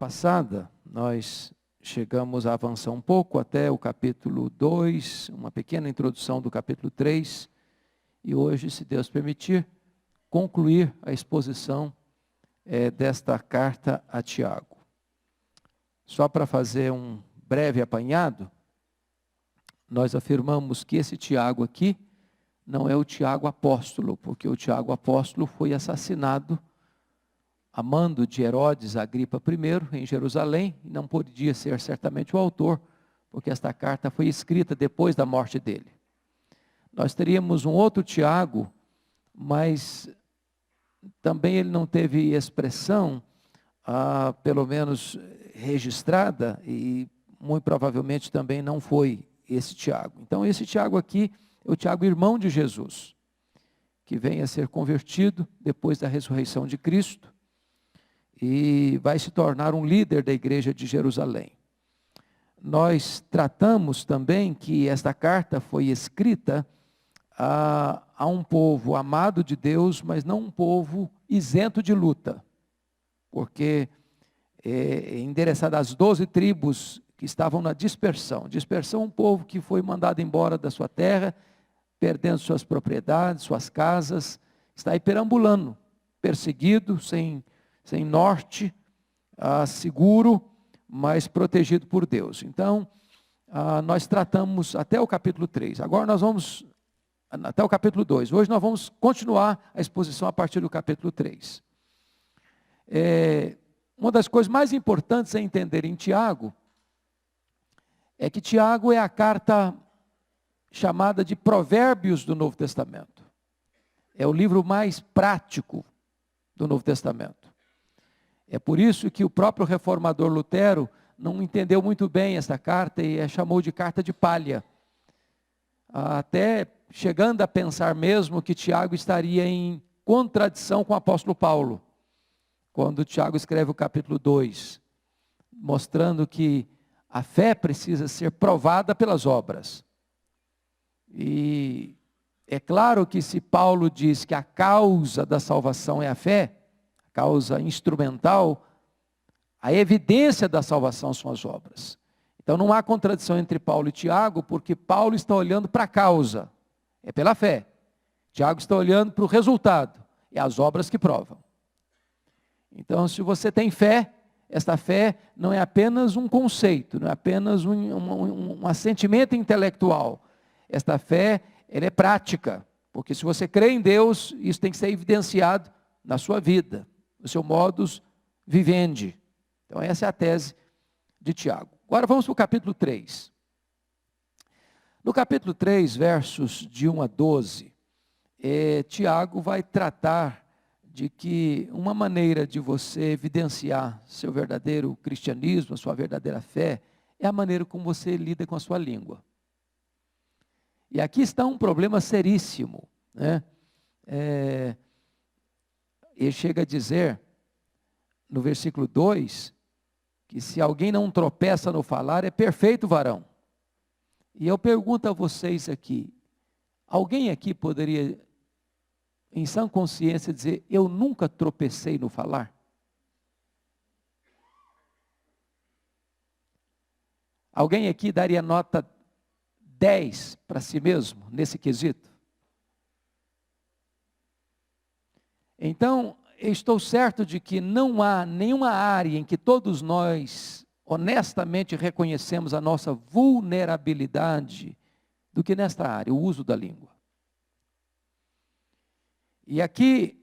passada, nós chegamos a avançar um pouco até o capítulo 2, uma pequena introdução do capítulo 3, e hoje, se Deus permitir, concluir a exposição desta carta a Tiago. Só para fazer um breve apanhado, nós afirmamos que esse Tiago aqui não é o Tiago apóstolo, porque o Tiago apóstolo foi assassinado a mando de Herodes Agripa I, em Jerusalém, e não podia ser certamente o autor, porque esta carta foi escrita depois da morte dele. Nós teríamos um outro Tiago, mas também ele não teve expressão, pelo menos registrada, e muito provavelmente também não foi esse Tiago. Então esse Tiago aqui é o Tiago irmão de Jesus, que vem a ser convertido depois da ressurreição de Cristo, e vai se tornar um líder da igreja de Jerusalém. Nós tratamos também que esta carta foi escrita a um povo amado de Deus, mas não um povo isento de luta, porque é endereçada às 12 tribos que estavam na dispersão. Dispersão é um povo que foi mandado embora da sua terra, perdendo suas propriedades, suas casas, está aí perambulando, perseguido, sem norte, seguro, mas protegido por Deus. Então, nós tratamos até o capítulo 3. Agora nós vamos até o capítulo 2. Hoje nós vamos continuar a exposição a partir do capítulo 3. Uma das coisas mais importantes a entender em Tiago é que Tiago é a carta chamada de Provérbios do Novo Testamento. É o livro mais prático do Novo Testamento. É por isso que o próprio reformador Lutero não entendeu muito bem essa carta e a chamou de carta de palha. Até chegando a pensar mesmo que Tiago estaria em contradição com o apóstolo Paulo, quando Tiago escreve o capítulo 2, mostrando que a fé precisa ser provada pelas obras. E é claro que se Paulo diz que a causa da salvação é a fé, causa instrumental, a evidência da salvação são as obras. Então não há contradição entre Paulo e Tiago, porque Paulo está olhando para a causa, é pela fé. Tiago está olhando para o resultado, é as obras que provam. Então se você tem fé, esta fé não é apenas um conceito, não é apenas um assentimento intelectual. Esta fé, ela é prática, porque se você crê em Deus, isso tem que ser evidenciado na sua vida, no seu modus vivendi. Então essa é a tese de Tiago. Agora vamos para o capítulo 3. No capítulo 3, versos de 1 a 12, Tiago vai tratar de que uma maneira de você evidenciar seu verdadeiro cristianismo, a sua verdadeira fé, é a maneira como você lida com a sua língua. E aqui está um problema seríssimo, né? Ele chega a dizer, no versículo 2, que se alguém não tropeça no falar, é perfeito varão. E eu pergunto a vocês aqui, alguém aqui poderia, em sã consciência, dizer, eu nunca tropecei no falar? Alguém aqui daria nota 10 para si mesmo, nesse quesito? Então, eu estou certo de que não há nenhuma área em que todos nós honestamente reconhecemos a nossa vulnerabilidade do que nesta área, o uso da língua. E aqui,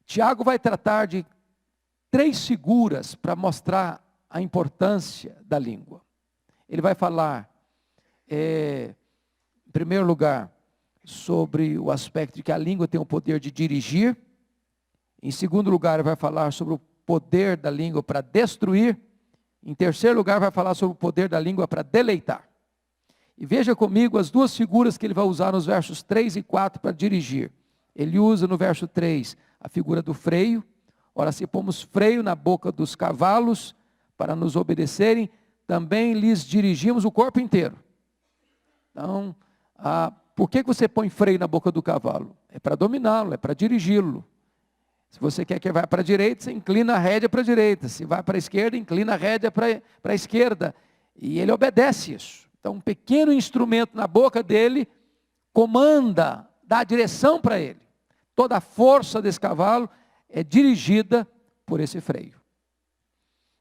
Tiago vai tratar de 3 figuras para mostrar a importância da língua. Ele vai falar, em primeiro lugar, sobre o aspecto de que a língua tem o poder de dirigir. Em segundo lugar, ele vai falar sobre o poder da língua para destruir. Em terceiro lugar, vai falar sobre o poder da língua para deleitar. E veja comigo as 2 figuras que ele vai usar nos versos 3 e 4 para dirigir. Ele usa no verso 3 a figura do freio. Ora, se pomos freio na boca dos cavalos para nos obedecerem, também lhes dirigimos o corpo inteiro. Então, por que você põe freio na boca do cavalo? É para dominá-lo, é para dirigi-lo. Se você quer que vá para a direita, você inclina a rédea para a direita. Se vai para a esquerda, inclina a rédea para a esquerda. E ele obedece isso. Então, um pequeno instrumento na boca dele comanda, dá direção para ele. Toda a força desse cavalo é dirigida por esse freio.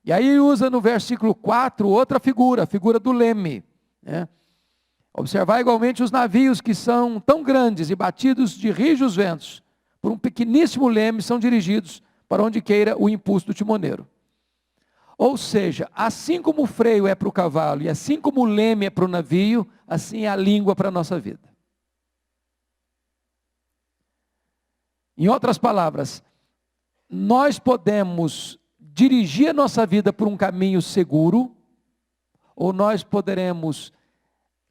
E aí usa no versículo 4 outra figura, a figura do leme. Né? Observar igualmente os navios que são tão grandes e batidos de rijos ventos, por um pequeníssimo leme, são dirigidos para onde queira o impulso do timoneiro. Ou seja, assim como o freio é para o cavalo e assim como o leme é para o navio, assim é a língua para a nossa vida. Em outras palavras, nós podemos dirigir a nossa vida por um caminho seguro, ou nós poderemos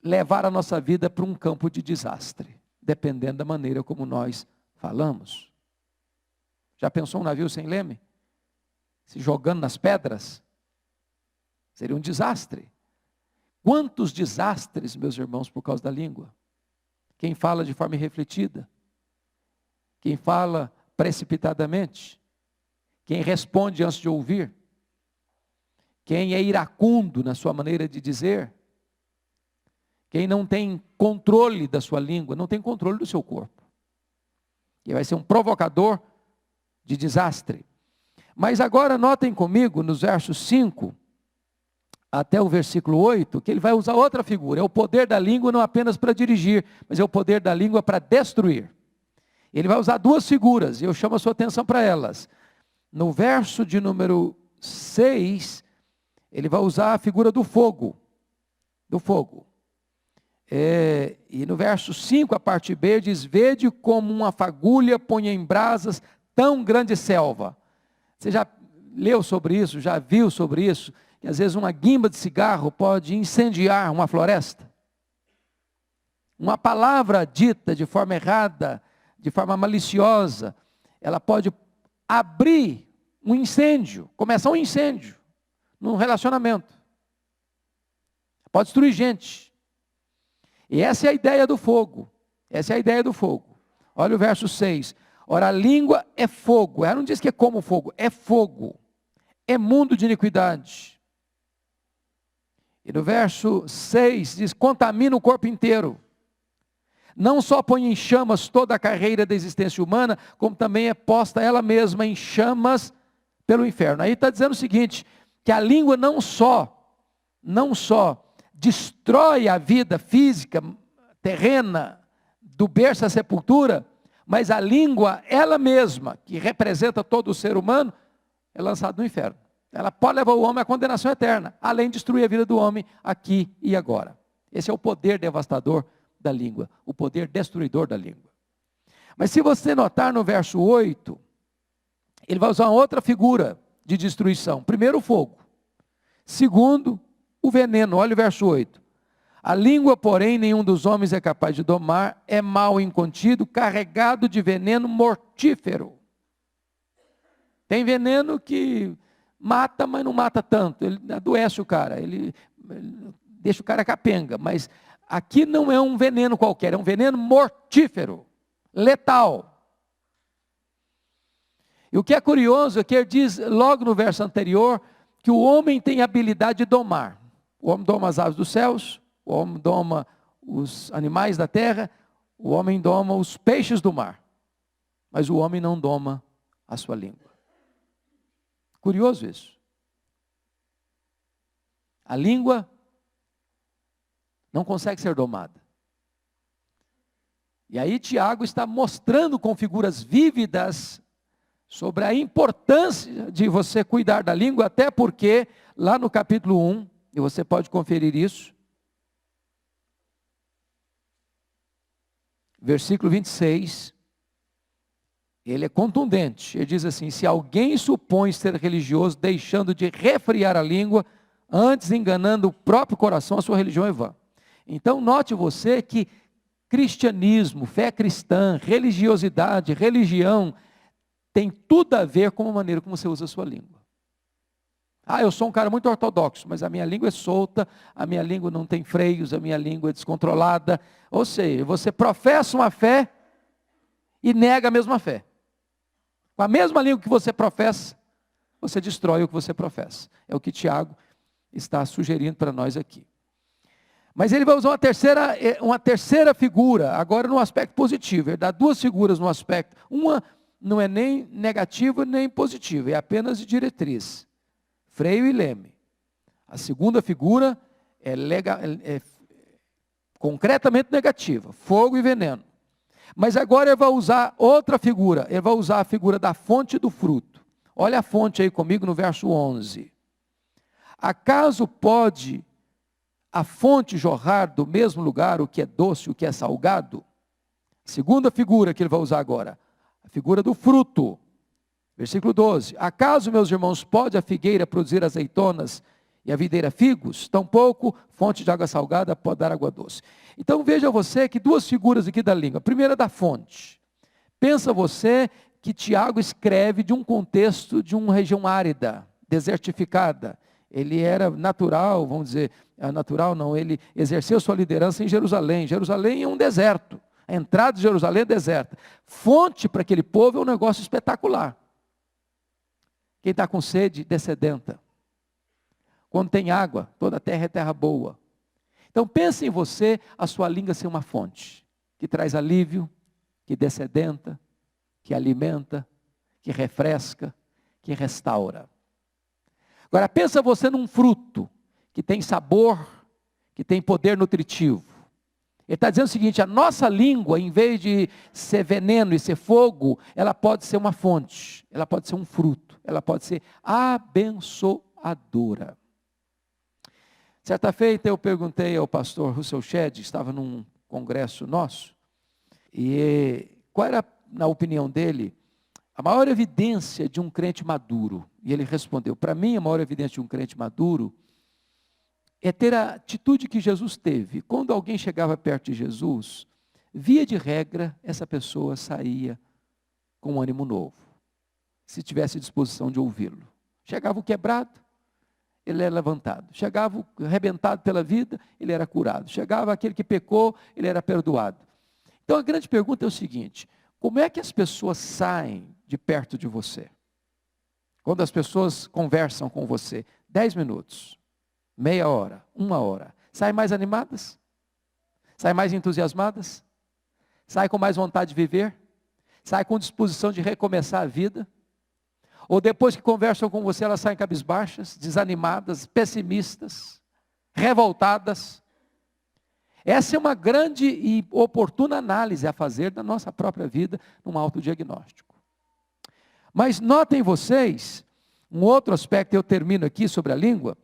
levar a nossa vida para um campo de desastre, dependendo da maneira como nós falamos. Já pensou um navio sem leme? Se jogando nas pedras? Seria um desastre. Quantos desastres, meus irmãos, por causa da língua? Quem fala de forma irrefletida? Quem fala precipitadamente? Quem responde antes de ouvir? Quem é iracundo na sua maneira de dizer? Quem não tem controle da sua língua, não tem controle do seu corpo. E vai ser um provocador de desastre. Mas agora notem comigo, nos versos 5 até o versículo 8, que ele vai usar outra figura. É o poder da língua não apenas para dirigir, mas é o poder da língua para destruir. Ele vai usar duas figuras, e eu chamo a sua atenção para elas. No verso de número 6, ele vai usar a figura do fogo. Do fogo. E no verso 5, a parte B, diz: vede como uma fagulha põe em brasas tão grande selva. Você já leu sobre isso, já viu sobre isso? Que às vezes uma guimba de cigarro pode incendiar uma floresta. Uma palavra dita de forma errada, de forma maliciosa, ela pode abrir um incêndio, começar um incêndio num relacionamento. Pode destruir gente. E essa é a ideia do fogo. Essa é a ideia do fogo. Olha o verso 6. Ora, a língua é fogo. Ela não diz que é como fogo, é fogo. É mundo de iniquidade. E no verso 6 diz: contamina o corpo inteiro. Não só põe em chamas toda a carreira da existência humana, como também é posta ela mesma em chamas pelo inferno. Aí está dizendo o seguinte, que a língua não só destrói a vida física, terrena, do berço à sepultura, mas a língua, ela mesma, que representa todo o ser humano, é lançada no inferno. Ela pode levar o homem à condenação eterna, além de destruir a vida do homem aqui e agora. Esse é o poder devastador da língua, o poder destruidor da língua. Mas se você notar no verso 8, ele vai usar uma outra figura de destruição. Primeiro, o fogo. Segundo, o veneno. Olha o verso 8. A língua, porém, nenhum dos homens é capaz de domar, é mal incontido, carregado de veneno mortífero. Tem veneno que mata, mas não mata tanto. Ele adoece o cara, ele deixa o cara capenga. Mas aqui não é um veneno qualquer, é um veneno mortífero, letal. E o que é curioso é que ele diz logo no verso anterior que o homem tem habilidade de domar. O homem doma as aves dos céus, o homem doma os animais da terra, o homem doma os peixes do mar. Mas o homem não doma a sua língua. Curioso isso. A língua não consegue ser domada. E aí Tiago está mostrando com figuras vívidas sobre a importância de você cuidar da língua, até porque lá no capítulo 1, e você pode conferir isso, versículo 26, ele é contundente. Ele diz assim: se alguém supõe ser religioso, deixando de refrear a língua, antes enganando o próprio coração, a sua religião é vã. Então note você que cristianismo, fé cristã, religiosidade, religião, tem tudo a ver com a maneira como você usa a sua língua. Ah, eu sou um cara muito ortodoxo, mas a minha língua é solta, a minha língua não tem freios, a minha língua é descontrolada. Ou seja, você professa uma fé e nega a mesma fé. Com a mesma língua que você professa, você destrói o que você professa. É o que Tiago está sugerindo para nós aqui. Mas ele vai usar uma terceira figura, agora no aspecto positivo. Ele dá duas figuras no aspecto. Uma não é nem negativa nem positiva, é apenas de diretriz. Freio e leme. A segunda figura é concretamente negativa, fogo e veneno. Mas agora ele vai usar outra figura, ele vai usar a figura da fonte e do fruto. Olha a fonte aí comigo no verso 11. Acaso pode a fonte jorrar do mesmo lugar o que é doce e o que é salgado? Segunda figura que ele vai usar agora, a figura do fruto. Versículo 12. Acaso, meus irmãos, pode a figueira produzir azeitonas e a videira figos? Tampouco fonte de água salgada pode dar água doce. Então veja você que duas figuras aqui da língua. A primeira da fonte. Pensa você que Tiago escreve de um contexto de uma região árida, desertificada. Ele era natural, vamos dizer, natural não, ele exerceu sua liderança em Jerusalém. Jerusalém é um deserto. A entrada de Jerusalém é deserta. Fonte para aquele povo é um negócio espetacular. Quem está com sede, dessedenta. Quando tem água, toda a terra é terra boa. Então pense em você, a sua língua ser uma fonte, que traz alívio, que dessedenta, que alimenta, que refresca, que restaura. Agora pensa você num fruto, que tem sabor, que tem poder nutritivo. Ele está dizendo o seguinte, a nossa língua, em vez de ser veneno e ser fogo, ela pode ser uma fonte, ela pode ser um fruto, ela pode ser abençoadora. Certa feita eu perguntei ao pastor Russell Shedd, estava num congresso nosso, e qual era, na opinião dele, a maior evidência de um crente maduro? E ele respondeu, para mim a maior evidência de um crente maduro é ter a atitude que Jesus teve. Quando alguém chegava perto de Jesus, via de regra, essa pessoa saía com um ânimo novo, se tivesse disposição de ouvi-lo. Chegava o quebrado, ele era levantado. Chegava o arrebentado pela vida, ele era curado. Chegava aquele que pecou, ele era perdoado. Então a grande pergunta é o seguinte, como é que as pessoas saem de perto de você? Quando as pessoas conversam com você, 10 minutos, meia hora, 1 hora, saem mais animadas? Saem mais entusiasmadas? Saem com mais vontade de viver? Saem com disposição de recomeçar a vida? Ou depois que conversam com você, elas saem cabisbaixas, desanimadas, pessimistas, revoltadas? Essa é uma grande e oportuna análise a fazer da nossa própria vida, num autodiagnóstico. Mas notem vocês, um outro aspecto, eu termino aqui sobre a língua,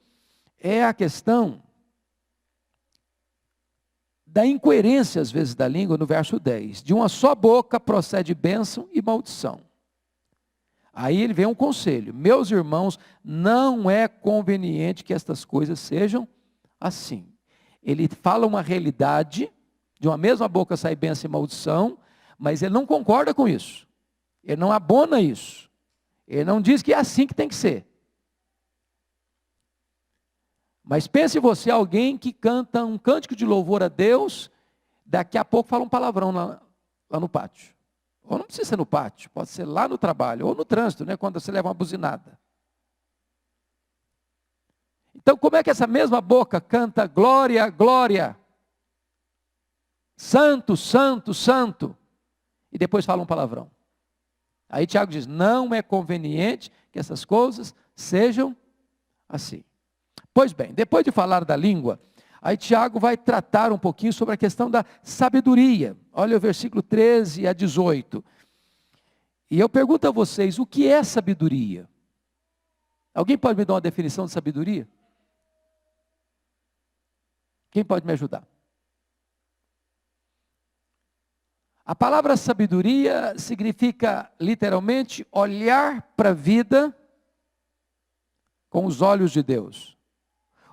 é a questão da incoerência, às vezes, da língua, no verso 10. De uma só boca procede bênção e maldição. Aí ele vem um conselho. Meus irmãos, não é conveniente que estas coisas sejam assim. Ele fala uma realidade, de uma mesma boca sai bênção e maldição, mas ele não concorda com isso. Ele não abona isso. Ele não diz que é assim que tem que ser. Mas pense você, alguém que canta um cântico de louvor a Deus, daqui a pouco fala um palavrão lá no pátio. Ou não precisa ser no pátio, pode ser lá no trabalho, ou no trânsito, né, quando você leva uma buzinada. Então como é que essa mesma boca canta glória, glória, santo, santo, santo, e depois fala um palavrão? Aí Tiago diz, não é conveniente que essas coisas sejam assim. Pois bem, depois de falar da língua, aí Tiago vai tratar um pouquinho sobre a questão da sabedoria. Olha o versículo 13 a 18. E eu pergunto a vocês, o que é sabedoria? Alguém pode me dar uma definição de sabedoria? Quem pode me ajudar? A palavra sabedoria significa, literalmente, olhar para a vida com os olhos de Deus.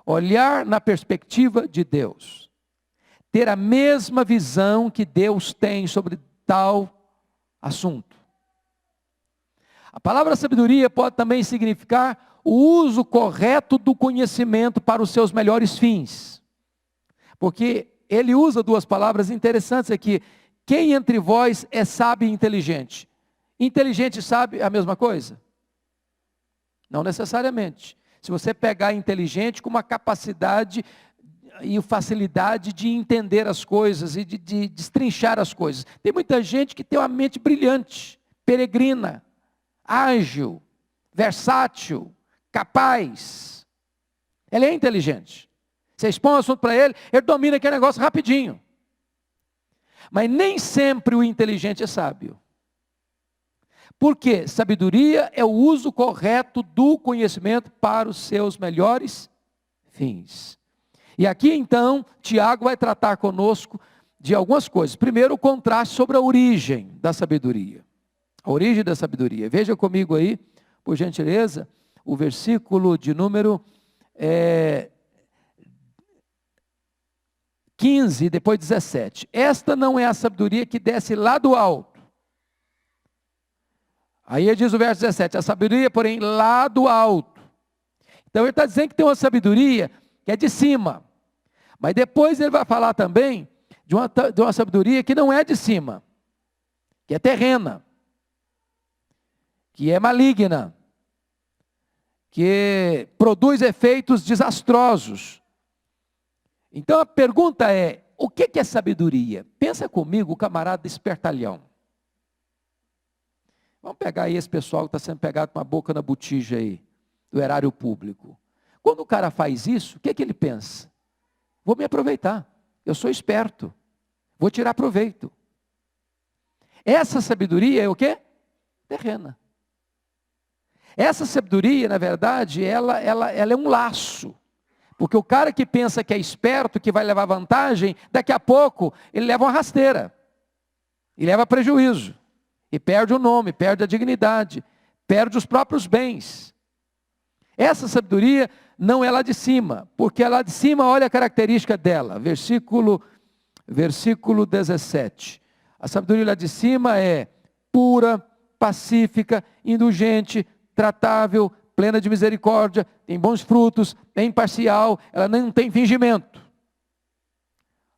Olhar na perspectiva de Deus. Ter a mesma visão que Deus tem sobre tal assunto. A palavra sabedoria pode também significar o uso correto do conhecimento para os seus melhores fins. Porque ele usa duas palavras interessantes aqui. Quem entre vós é sábio e inteligente? Inteligente e sábio é a mesma coisa? Não necessariamente. Se você pegar inteligente com uma capacidade e facilidade de entender as coisas e de destrinchar as coisas. Tem muita gente que tem uma mente brilhante, peregrina, ágil, versátil, capaz. Ele é inteligente. Você expõe um assunto para ele, ele domina aquele negócio rapidinho. Mas nem sempre o inteligente é sábio. Por quê? Sabedoria é o uso correto do conhecimento para os seus melhores fins. E aqui então, Tiago vai tratar conosco de algumas coisas. Primeiro, o contraste sobre a origem da sabedoria. A origem da sabedoria. Veja comigo aí, por gentileza, o versículo de número 15, depois 17. Esta não é a sabedoria que desce lá do alto. Aí diz o verso 17, a sabedoria, porém, lá do alto. Então ele está dizendo que tem uma sabedoria que é de cima. Mas depois ele vai falar também de uma sabedoria que não é de cima, que é terrena, que é maligna, que produz efeitos desastrosos. Então a pergunta é, o que é sabedoria? Pensa comigo, camarada espertalhão. Vamos pegar aí esse pessoal que está sendo pegado com a boca na botija aí, do erário público. Quando o cara faz isso, o que ele pensa? Vou me aproveitar, eu sou esperto, vou tirar proveito. Essa sabedoria é o quê? Terrena. Essa sabedoria, na verdade, ela é um laço. Porque o cara que pensa que é esperto, que vai levar vantagem, daqui a pouco ele leva uma rasteira. E leva prejuízo. E perde o nome, perde a dignidade, perde os próprios bens. Essa sabedoria não é lá de cima, porque lá de cima, olha a característica dela, versículo 17. A sabedoria lá de cima é pura, pacífica, indulgente, tratável, plena de misericórdia, tem bons frutos, é imparcial, ela não tem fingimento.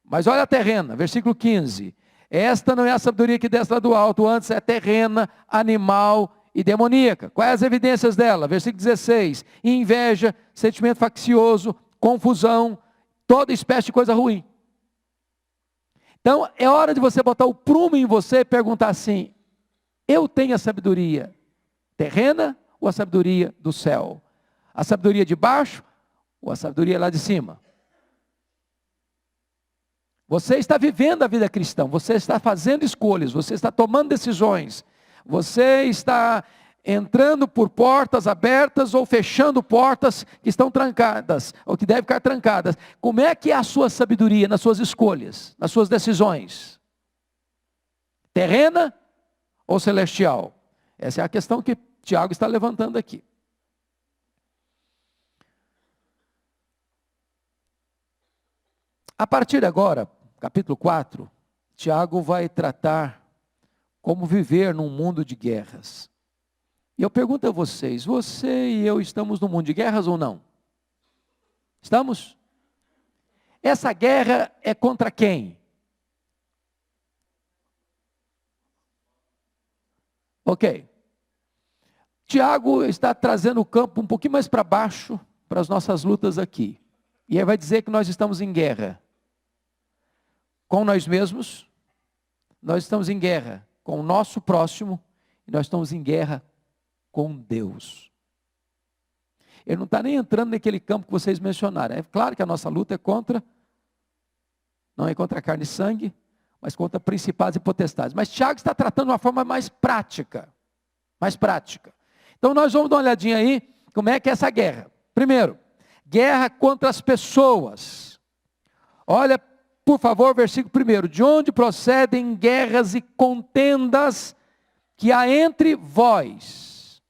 Mas olha a terrena, versículo 15. Esta não é a sabedoria que desce lá do alto, antes é terrena, animal e demoníaca. Quais as evidências dela? Versículo 16. Inveja, sentimento faccioso, confusão, toda espécie de coisa ruim. Então, é hora de você botar o prumo em você e perguntar assim, eu tenho a sabedoria terrena ou a sabedoria do céu? A sabedoria de baixo ou a sabedoria lá de cima? Você está vivendo a vida cristã, você está fazendo escolhas, você está tomando decisões, você está entrando por portas abertas ou fechando portas que estão trancadas, ou que devem ficar trancadas. Como é que é a sua sabedoria nas suas escolhas, nas suas decisões? Terrena ou celestial? Essa é a questão que Tiago está levantando aqui. A partir de agora, capítulo 4, Tiago vai tratar como viver num mundo de guerras. E eu pergunto a vocês, você e eu estamos num mundo de guerras ou não? Estamos? Essa guerra é contra quem? Ok. Tiago está trazendo o campo um pouquinho mais para baixo, para as nossas lutas aqui. E ele vai dizer que nós estamos em guerra com nós mesmos, nós estamos em guerra com o nosso próximo, e nós estamos em guerra com Deus. Ele não está nem entrando naquele campo que vocês mencionaram. É claro que a nossa luta é contra, não é contra carne e sangue, mas contra principados e potestades. Mas Tiago está tratando de uma forma mais prática. Mais prática. Então nós vamos dar uma olhadinha aí, como é que é essa guerra. Primeiro, guerra contra as pessoas. Olha, por favor, versículo 1. De onde procedem guerras e contendas que há entre vós?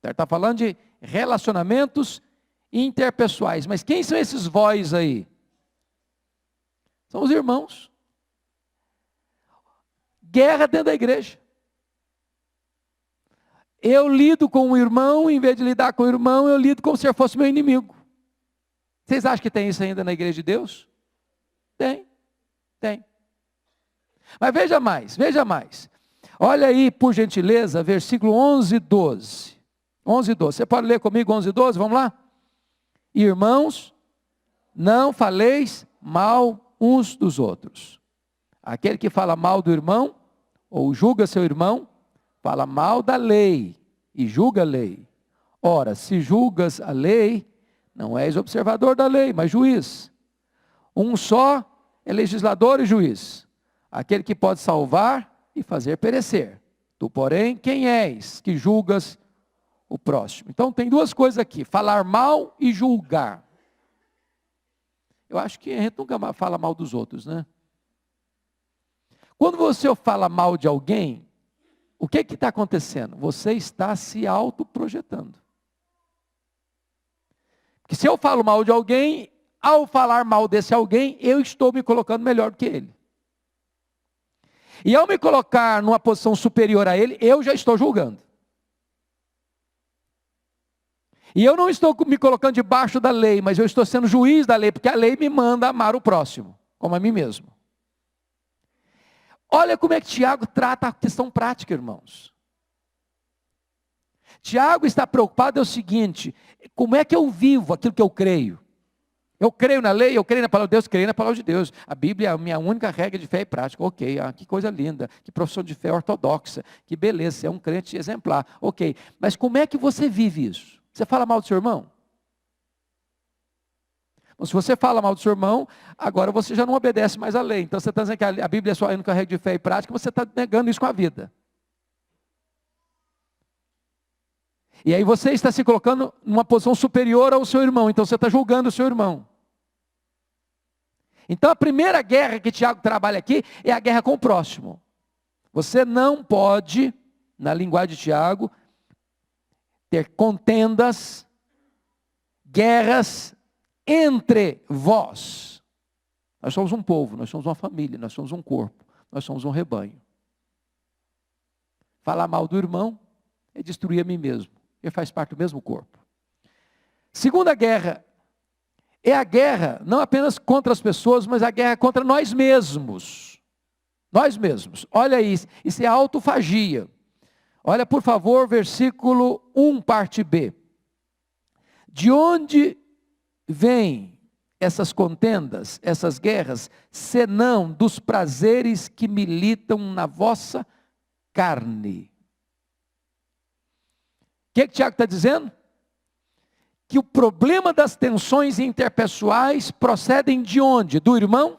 Está falando de relacionamentos interpessoais. Mas quem são esses vós aí? São os irmãos. Guerra dentro da igreja. Eu lido com o irmão, em vez de lidar com o irmão, eu lido como se ele fosse meu inimigo. Vocês acham que tem isso ainda na igreja de Deus? Tem. Mas veja mais. Olha aí, por gentileza, versículo 11 e 12. 11 e 12. Você pode ler comigo 11 e 12? Vamos lá? Irmãos, não faleis mal uns dos outros. Aquele que fala mal do irmão, ou julga seu irmão, fala mal da lei e julga a lei. Ora, se julgas a lei, não és observador da lei, mas juiz. Um só é legislador e juiz, aquele que pode salvar e fazer perecer. Tu, porém, quem és que julgas o próximo? Então tem duas coisas aqui, falar mal e julgar. Eu acho que a gente nunca fala mal dos outros, né? Quando você fala mal de alguém, o que está acontecendo? Você está se autoprojetando. Porque se eu falo mal de alguém, ao falar mal desse alguém, eu estou me colocando melhor do que ele. E ao me colocar numa posição superior a ele, eu já estou julgando. E eu não estou me colocando debaixo da lei, mas eu estou sendo juiz da lei, porque a lei me manda amar o próximo, como a mim mesmo. Olha como é que Tiago trata a questão prática, irmãos. Tiago está preocupado é o seguinte, como é que eu vivo aquilo que eu creio? Eu creio na lei, eu creio na palavra de Deus, creio na palavra de Deus. A Bíblia é a minha única regra de fé e prática. Ok, que coisa linda, que profissão de fé ortodoxa, que beleza, você é um crente exemplar. Ok, mas como é que você vive isso? Você fala mal do seu irmão? Bom, se você fala mal do seu irmão, agora você já não obedece mais à lei. Então você está dizendo que a Bíblia é a sua única regra de fé e prática, você está negando isso com a vida. E aí você está se colocando numa posição superior ao seu irmão, então você está julgando o seu irmão. Então a primeira guerra que Tiago trabalha aqui é a guerra com o próximo. Você não pode, na linguagem de Tiago, ter contendas, guerras entre vós. Nós somos um povo, nós somos uma família, nós somos um corpo, nós somos um rebanho. Falar mal do irmão é destruir a mim mesmo. Ele faz parte do mesmo corpo. Segunda guerra é a guerra não apenas contra as pessoas, mas a guerra contra nós mesmos. Nós mesmos. Olha isso é autofagia. Olha, por favor, versículo 1, parte B. De onde vêm essas contendas, essas guerras, senão dos prazeres que militam na vossa carne? O que Tiago está dizendo? Que o problema das tensões interpessoais procedem de onde? Do irmão?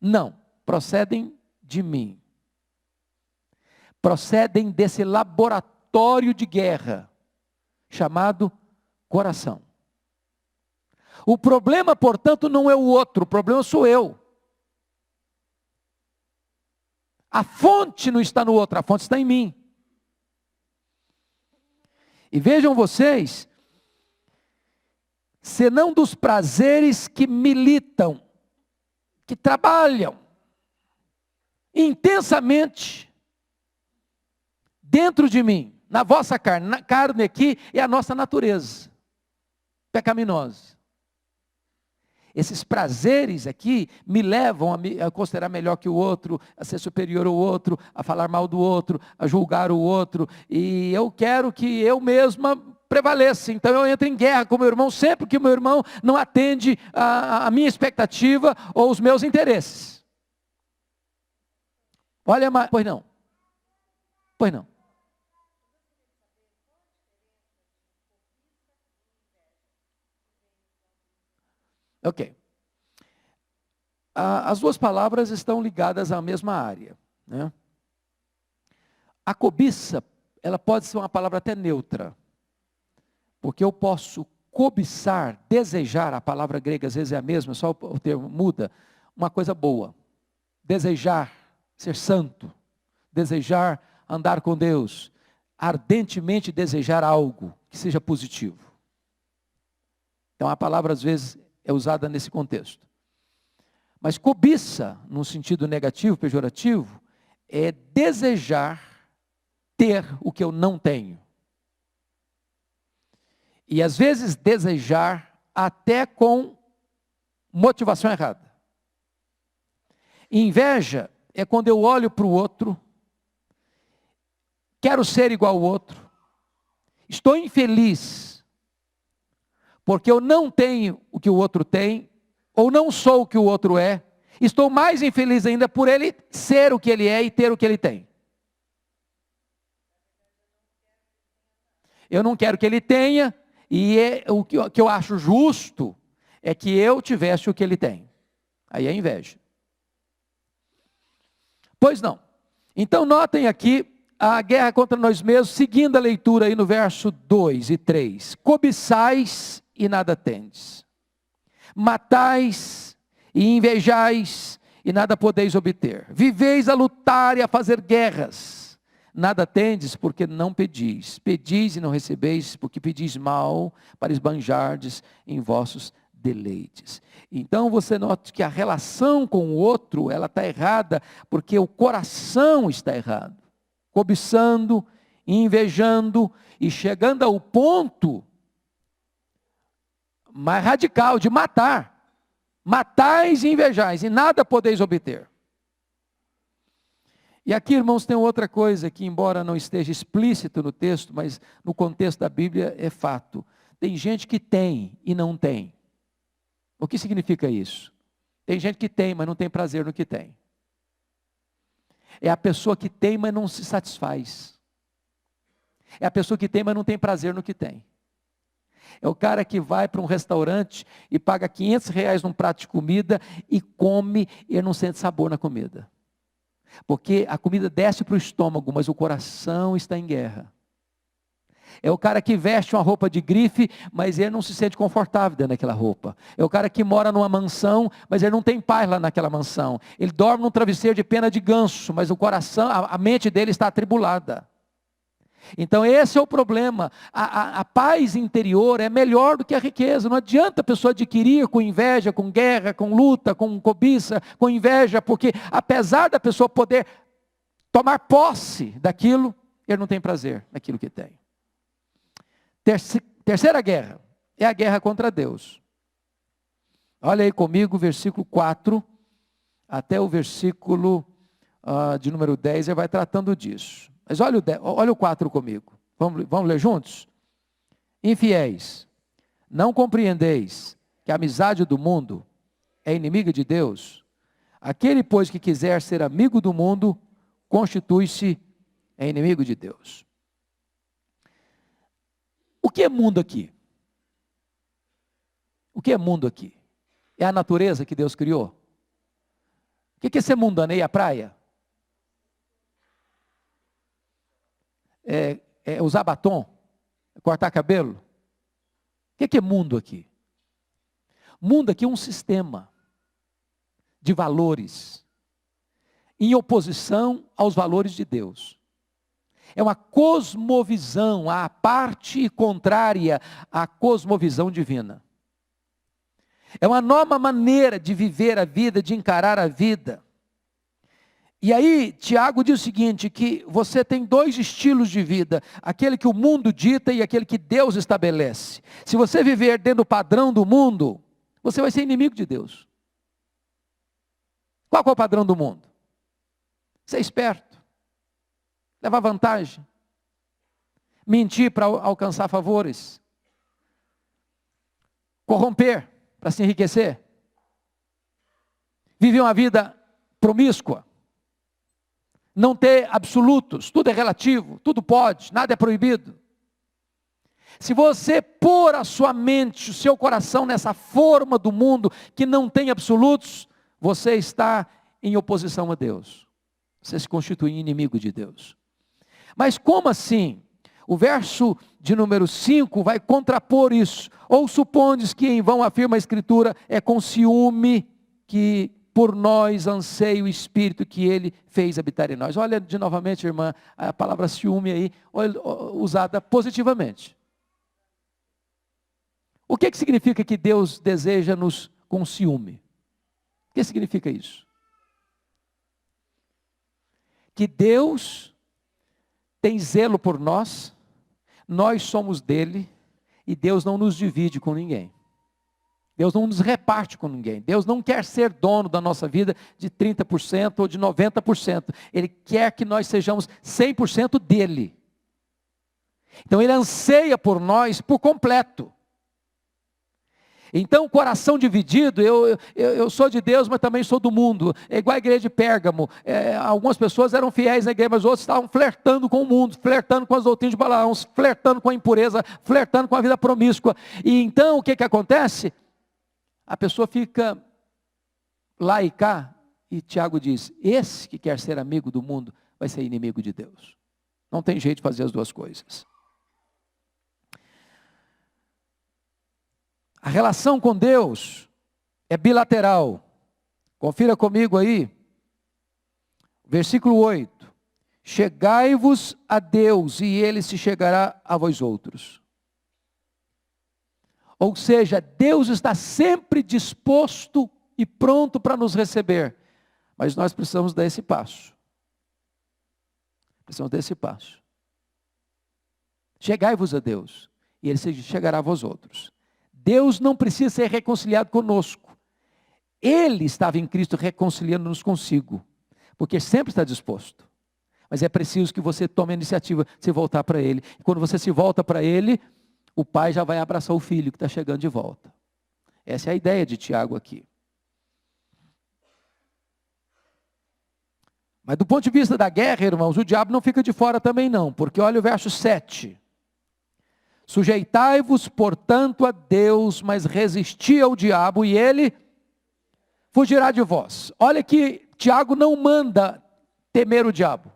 Não, procedem de mim. Procedem desse laboratório de guerra, chamado coração. O problema, portanto, não é o outro, o problema sou eu. A fonte não está no outro, a fonte está em mim. E vejam vocês, senão dos prazeres que militam, que trabalham intensamente dentro de mim, na vossa carne. Na carne aqui é a nossa natureza pecaminosa. Esses prazeres aqui me levam a considerar melhor que o outro, a ser superior ao outro, a falar mal do outro, a julgar o outro. E eu quero que eu mesma prevaleça. Então eu entro em guerra com o meu irmão sempre que o meu irmão não atende a minha expectativa ou os meus interesses. Olha, pois não. Pois não. Ok. As duas palavras estão ligadas à mesma área, né? A cobiça, ela pode ser uma palavra até neutra, porque eu posso cobiçar, desejar, a palavra grega às vezes é a mesma, só o termo muda, uma coisa boa. Desejar ser santo, desejar andar com Deus, ardentemente desejar algo que seja positivo. Então a palavra às vezes é usada nesse contexto. Mas cobiça, no sentido negativo, pejorativo, é desejar ter o que eu não tenho. E às vezes desejar até com motivação errada. Inveja é quando eu olho para o outro quero ser igual ao outro, estou infeliz, porque eu não tenho o que o outro tem, ou não sou o que o outro é, estou mais infeliz ainda por ele ser o que ele é e ter o que ele tem. Eu não quero que ele tenha, e o que eu acho justo é que eu tivesse o que ele tem. Aí é inveja. Pois não. Então notem aqui a guerra contra nós mesmos, seguindo a leitura aí no verso 2 e 3. Cobiçais e nada tendes. Matais e invejais e nada podeis obter. Viveis a lutar e a fazer guerras. Nada tendes porque não pedis. Pedis e não recebeis porque pedis mal para esbanjardes em vossos deleites. Então você nota que a relação com o outro, ela está errada porque o coração está errado. Cobiçando, invejando e chegando ao ponto mais radical de matar. Matais e invejais e nada podeis obter. E aqui, irmãos, tem outra coisa que, embora não esteja explícito no texto, mas no contexto da Bíblia é fato. Tem gente que tem e não tem. O que significa isso? Tem gente que tem, mas não tem prazer no que tem. É a pessoa que tem, mas não se satisfaz. É a pessoa que tem, mas não tem prazer no que tem. É o cara que vai para um restaurante e paga R$500 num prato de comida e come e ele não sente sabor na comida. Porque a comida desce para o estômago, mas o coração está em guerra. É o cara que veste uma roupa de grife, mas ele não se sente confortável dentro daquela roupa. É o cara que mora numa mansão, mas ele não tem paz lá naquela mansão. Ele dorme num travesseiro de pena de ganso, mas o coração, a mente dele está atribulada. Então esse é o problema. A paz interior é melhor do que a riqueza. Não adianta a pessoa adquirir com inveja, com guerra, com luta, com cobiça, com inveja, porque apesar da pessoa poder tomar posse daquilo, ele não tem prazer naquilo que tem. Terceira guerra é a guerra contra Deus. Olha aí comigo o versículo 4 até o versículo de número 10, ele vai tratando disso. Mas olha o 4 comigo. Vamos ler juntos? Infiéis, não compreendeis que a amizade do mundo é inimiga de Deus? Aquele, pois, que quiser ser amigo do mundo, constitui-se inimigo de Deus. O que é mundo aqui? O que é mundo aqui? É a natureza que Deus criou? O que é ser mundano? É a praia? É usar batom? É cortar cabelo? O que é mundo aqui? Mundo aqui é um sistema de valores em oposição aos valores de Deus. É uma cosmovisão, a parte contrária à cosmovisão divina. É uma nova maneira de viver a vida, de encarar a vida. E aí, Tiago diz o seguinte, que você tem dois estilos de vida, aquele que o mundo dita e aquele que Deus estabelece. Se você viver dentro do padrão do mundo, você vai ser inimigo de Deus. Qual é o padrão do mundo? Ser esperto, levar vantagem, mentir para alcançar favores, corromper para se enriquecer, viver uma vida promíscua, não ter absolutos, tudo é relativo, tudo pode, nada é proibido. Se você pôr a sua mente, o seu coração nessa forma do mundo que não tem absolutos, você está em oposição a Deus. Você se constitui inimigo de Deus. Mas como assim? O verso de número 5 vai contrapor isso. Ou supondes que em vão afirma a Escritura, é com ciúme que por nós anseia o Espírito que Ele fez habitar em nós. Olha de novamente, irmã, a palavra ciúme aí, usada positivamente. O que significa que Deus deseja-nos com ciúme? O que significa isso? Que Deus tem zelo por nós, nós somos dele, e Deus não nos divide com ninguém. Deus não nos reparte com ninguém. Deus não quer ser dono da nossa vida de 30% ou de 90%. Ele quer que nós sejamos 100% dele. Então Ele anseia por nós por completo. Então, coração dividido, eu sou de Deus, mas também sou do mundo. É igual a igreja de Pérgamo. Algumas pessoas eram fiéis na igreja, mas outros estavam flertando com o mundo, flertando com as doutrinas de Balaão, flertando com a impureza, flertando com a vida promíscua. E então, o que acontece? A pessoa fica lá e cá, e Tiago diz, esse que quer ser amigo do mundo, vai ser inimigo de Deus. Não tem jeito de fazer as duas coisas. A relação com Deus é bilateral. Confira comigo aí. Versículo 8. Chegai-vos a Deus e Ele se chegará a vós outros. Ou seja, Deus está sempre disposto e pronto para nos receber. Mas nós precisamos dar esse passo. Precisamos desse passo. Chegai-vos a Deus e Ele se chegará a vós outros. Deus não precisa ser reconciliado conosco. Ele estava em Cristo reconciliando-nos consigo. Porque sempre está disposto. Mas é preciso que você tome a iniciativa de se voltar para Ele. E quando você se volta para Ele, o pai já vai abraçar o filho que está chegando de volta. Essa é a ideia de Tiago aqui. Mas do ponto de vista da guerra, irmãos, o diabo não fica de fora também não. Porque olha o verso 7. Sujeitai-vos, portanto, a Deus, mas resisti ao diabo e ele fugirá de vós. Olha que Tiago não manda temer o diabo.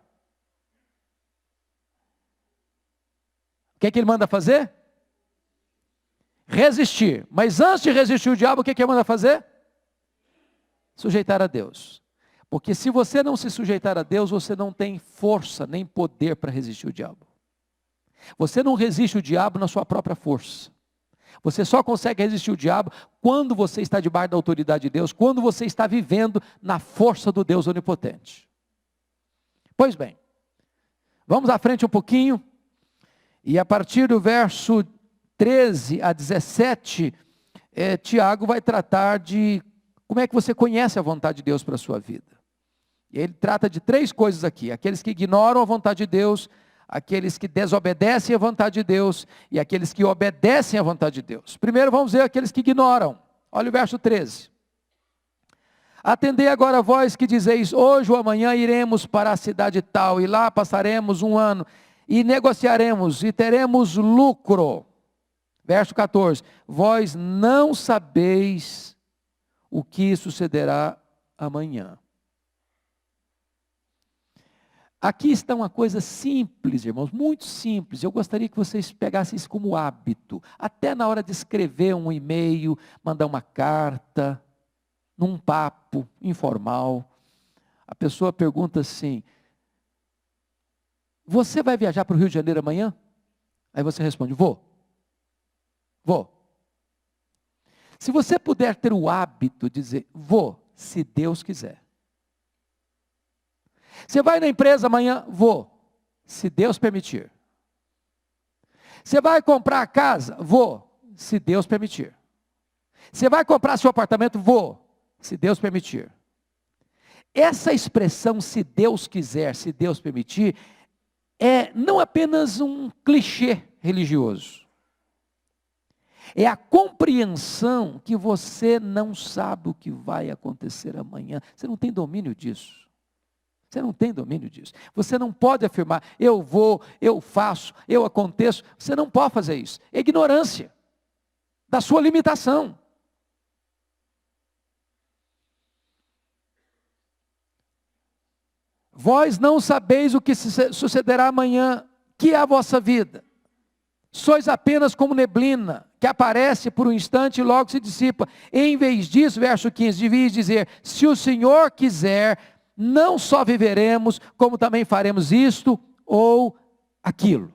O que é que ele manda fazer? Resistir. Mas antes de resistir o diabo, o que é que ele manda fazer? Sujeitar a Deus. Porque se você não se sujeitar a Deus, você não tem força nem poder para resistir o diabo. Você não resiste o diabo na sua própria força. Você só consegue resistir o diabo quando você está debaixo da autoridade de Deus, quando você está vivendo na força do Deus onipotente. Pois bem, vamos à frente um pouquinho, e a partir do verso 13 a 17, Tiago vai tratar de como é que você conhece a vontade de Deus para a sua vida. E ele trata de 3 coisas aqui: aqueles que ignoram a vontade de Deus, aqueles que desobedecem à vontade de Deus e aqueles que obedecem à vontade de Deus. Primeiro vamos ver aqueles que ignoram. Olha o verso 13. Atendei agora vós que dizeis, hoje ou amanhã iremos para a cidade tal, e lá passaremos um ano, e negociaremos, e teremos lucro. Verso 14. Vós não sabeis o que sucederá amanhã. Aqui está uma coisa simples, irmãos, muito simples. Eu gostaria que vocês pegassem isso como hábito. Até na hora de escrever um e-mail, mandar uma carta, num papo informal. A pessoa pergunta assim, você vai viajar para o Rio de Janeiro amanhã? Aí você responde, vou. Se você puder ter o hábito de dizer, vou, se Deus quiser. Você vai na empresa amanhã? Vou, se Deus permitir. Você vai comprar a casa? Vou, se Deus permitir. Você vai comprar seu apartamento? Vou, se Deus permitir. Essa expressão, se Deus quiser, se Deus permitir, é não apenas um clichê religioso. É a compreensão que você não sabe o que vai acontecer amanhã. Você não tem domínio disso. Você não tem domínio disso. Você não pode afirmar, eu vou, eu faço, eu aconteço. Você não pode fazer isso. É ignorância da sua limitação. Vós não sabeis o que sucederá amanhã, que é a vossa vida. Sois apenas como neblina, que aparece por um instante e logo se dissipa. Em vez disso, verso 15, devia dizer, se o Senhor quiser, não só viveremos, como também faremos isto ou aquilo.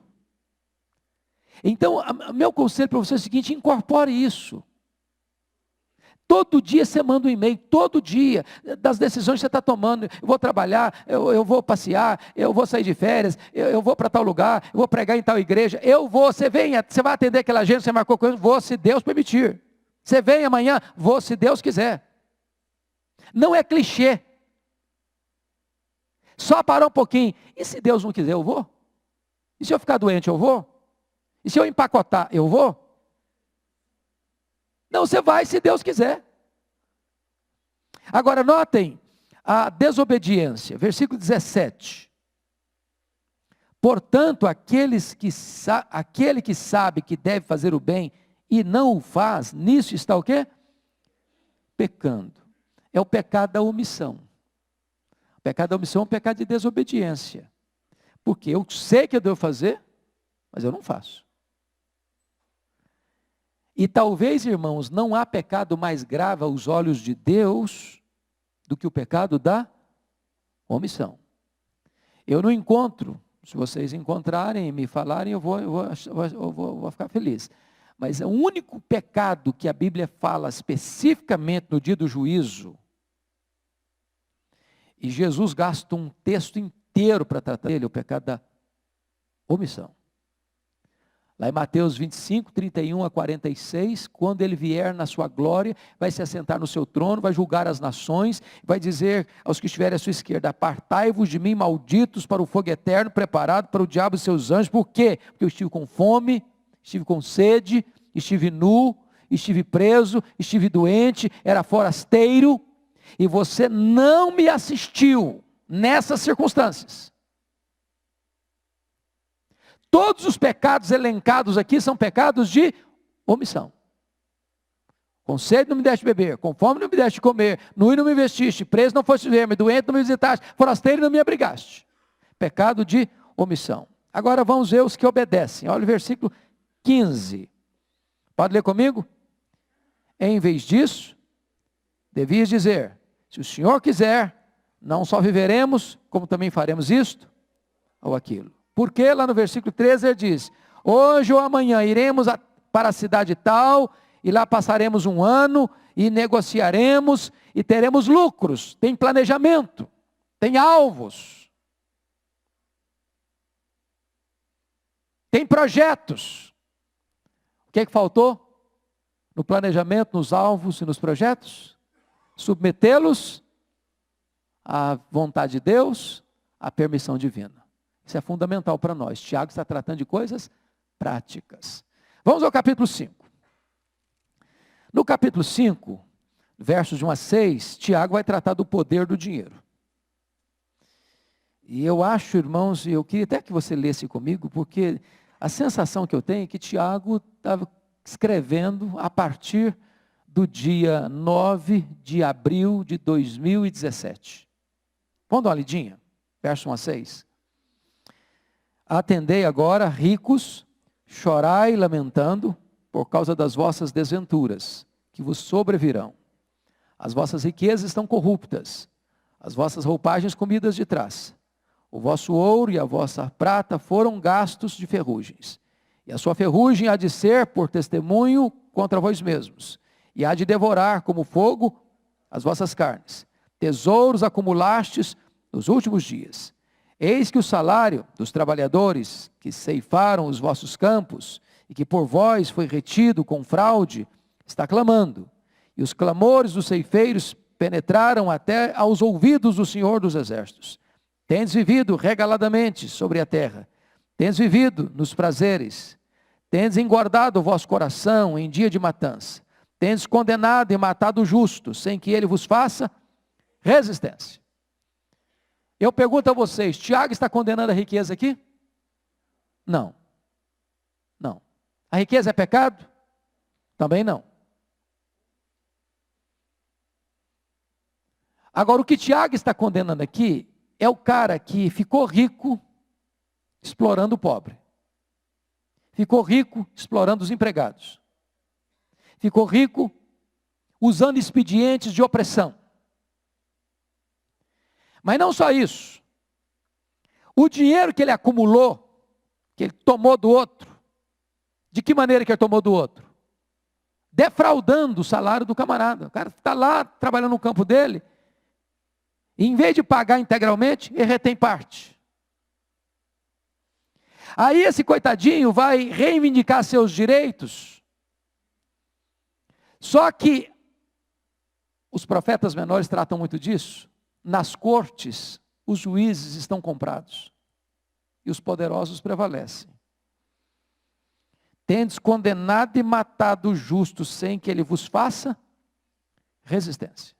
Então, meu conselho para você é o seguinte, incorpore isso. Todo dia você manda um e-mail, todo dia, das decisões que você está tomando. Eu vou trabalhar, eu vou passear, eu vou sair de férias, eu vou para tal lugar, eu vou pregar em tal igreja, você vai atender aquela agência, você marcou com ele, vou, se Deus permitir. Você vem amanhã? Vou, se Deus quiser. Não é clichê. Só parar um pouquinho. E se Deus não quiser, eu vou? E se eu ficar doente, eu vou? E se eu empacotar, eu vou? Não, você vai se Deus quiser. Agora notem a desobediência, versículo 17. Portanto, aquele que sabe que deve fazer o bem e não o faz, nisso está o quê? Pecando. É o pecado da omissão. O pecado da omissão é um pecado de desobediência. Porque eu sei que eu devo fazer, mas eu não faço. E talvez, irmãos, não há pecado mais grave aos olhos de Deus do que o pecado da omissão. Eu não encontro, se vocês encontrarem e me falarem, eu vou ficar feliz. Mas o único pecado que a Bíblia fala especificamente no dia do juízo, e Jesus gasta um texto inteiro para tratar dele, é o pecado da omissão. Lá em Mateus 25, 31 a 46, quando ele vier na sua glória, vai se assentar no seu trono, vai julgar as nações, vai dizer aos que estiverem à sua esquerda: apartai-vos de mim, malditos, para o fogo eterno, preparado para o diabo e seus anjos. Por quê? Porque eu estive com fome, estive com sede, estive nu, estive preso, estive doente, era forasteiro, e você não me assistiu nessas circunstâncias. Todos os pecados elencados aqui são pecados de omissão. Com sede não me deste beber, com fome não me deste comer, nu e não me vestiste, preso não foste ver-me, doente não me visitaste, forasteiro não me abrigaste. Pecado de omissão. Agora vamos ver os que obedecem. Olha o versículo 15. Pode ler comigo? Em vez disso, devias dizer: se o Senhor quiser, não só viveremos, como também faremos isto ou aquilo. Porque lá no versículo 13 ele diz: hoje ou amanhã iremos para a cidade tal, e lá passaremos um ano, e negociaremos, e teremos lucros. Tem planejamento, tem alvos, tem projetos. O que é que faltou no planejamento, nos alvos e nos projetos? Submetê-los à vontade de Deus, à permissão divina. Isso é fundamental para nós. Tiago está tratando de coisas práticas. Vamos ao capítulo 5. No capítulo 5, versos de 1 a 6, Tiago vai tratar do poder do dinheiro. E eu acho, irmãos, eu queria até que você lesse comigo, porque a sensação que eu tenho é que Tiago estava escrevendo a partir do dia 9 de abril de 2017. Vamos dar uma lidinha? Verso 1 a 6. Atendei agora, ricos, chorai lamentando por causa das vossas desventuras, que vos sobrevirão. As vossas riquezas estão corruptas, as vossas roupagens comidas de trás. O vosso ouro e a vossa prata foram gastos de ferrugens. E a sua ferrugem há de ser por testemunho contra vós mesmos, e há de devorar como fogo as vossas carnes. Tesouros acumulastes nos últimos dias. Eis que o salário dos trabalhadores que ceifaram os vossos campos e que por vós foi retido com fraude, está clamando. E os clamores dos ceifeiros penetraram até aos ouvidos do Senhor dos Exércitos. Tendes vivido regaladamente sobre a terra, tendes vivido nos prazeres, tendes engordado o vosso coração em dia de matança, tendes condenado e matado o justo, sem que ele vos faça resistência. Eu pergunto a vocês, Tiago está condenando a riqueza aqui? Não. Não. A riqueza é pecado? Também não. Agora, o que Tiago está condenando aqui é o cara que ficou rico explorando o pobre. Ficou rico explorando os empregados. Ficou rico usando expedientes de opressão. Mas não só isso. O dinheiro que ele acumulou, que ele tomou do outro, de que maneira que ele tomou do outro? Defraudando o salário do camarada. O cara está lá trabalhando no campo dele, e em vez de pagar integralmente, ele retém parte. Aí esse coitadinho vai reivindicar seus direitos, Só que os profetas menores tratam muito disso. Nas cortes, os juízes estão comprados e os poderosos prevalecem. Tendes condenado e matado o justo sem que ele vos faça resistência.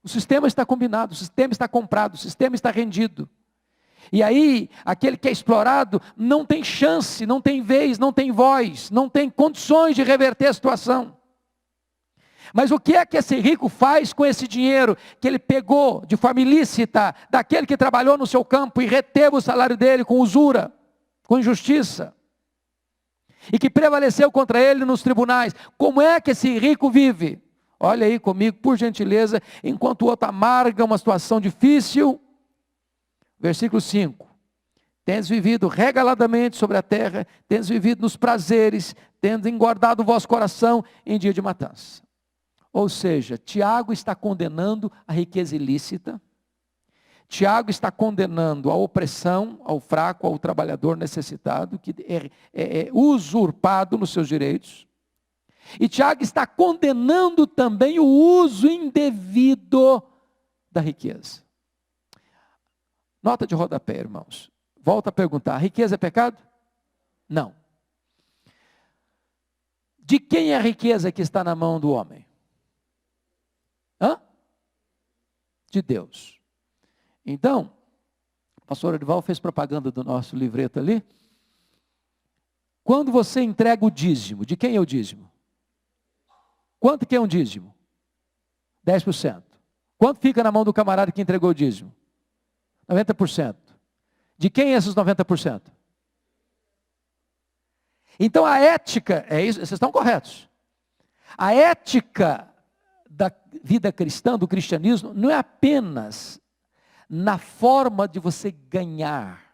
O sistema está combinado, o sistema está comprado, o sistema está rendido. E aí, aquele que é explorado não tem chance, não tem vez, não tem voz, não tem condições de reverter a situação. Mas o que é que esse rico faz com esse dinheiro que ele pegou de forma ilícita daquele que trabalhou no seu campo e reteve o salário dele com usura, com injustiça, e que prevaleceu contra ele nos tribunais? Como é que esse rico vive? Olha aí comigo, por gentileza, enquanto o outro amarga uma situação difícil. Versículo 5. Tendes vivido regaladamente sobre a terra, tendes vivido nos prazeres, tendes engordado o vosso coração em dia de matança. Ou seja, Tiago está condenando a riqueza ilícita. Tiago está condenando a opressão ao fraco, ao trabalhador necessitado, que é usurpado nos seus direitos. E Tiago está condenando também o uso indevido da riqueza. Nota de rodapé, irmãos. Volto a perguntar, a riqueza é pecado? Não. De quem é a riqueza que está na mão do homem? De Deus. Então, o pastor Orival fez propaganda do nosso livreto ali. Quando você entrega o dízimo, de quem é o dízimo? Quanto que é um dízimo? 10%. Quanto fica na mão do camarada que entregou o dízimo? 90%. De quem é esses 90%? Então a ética, é isso, vocês estão corretos. A ética da vida cristã, do cristianismo, não é apenas na forma de você ganhar.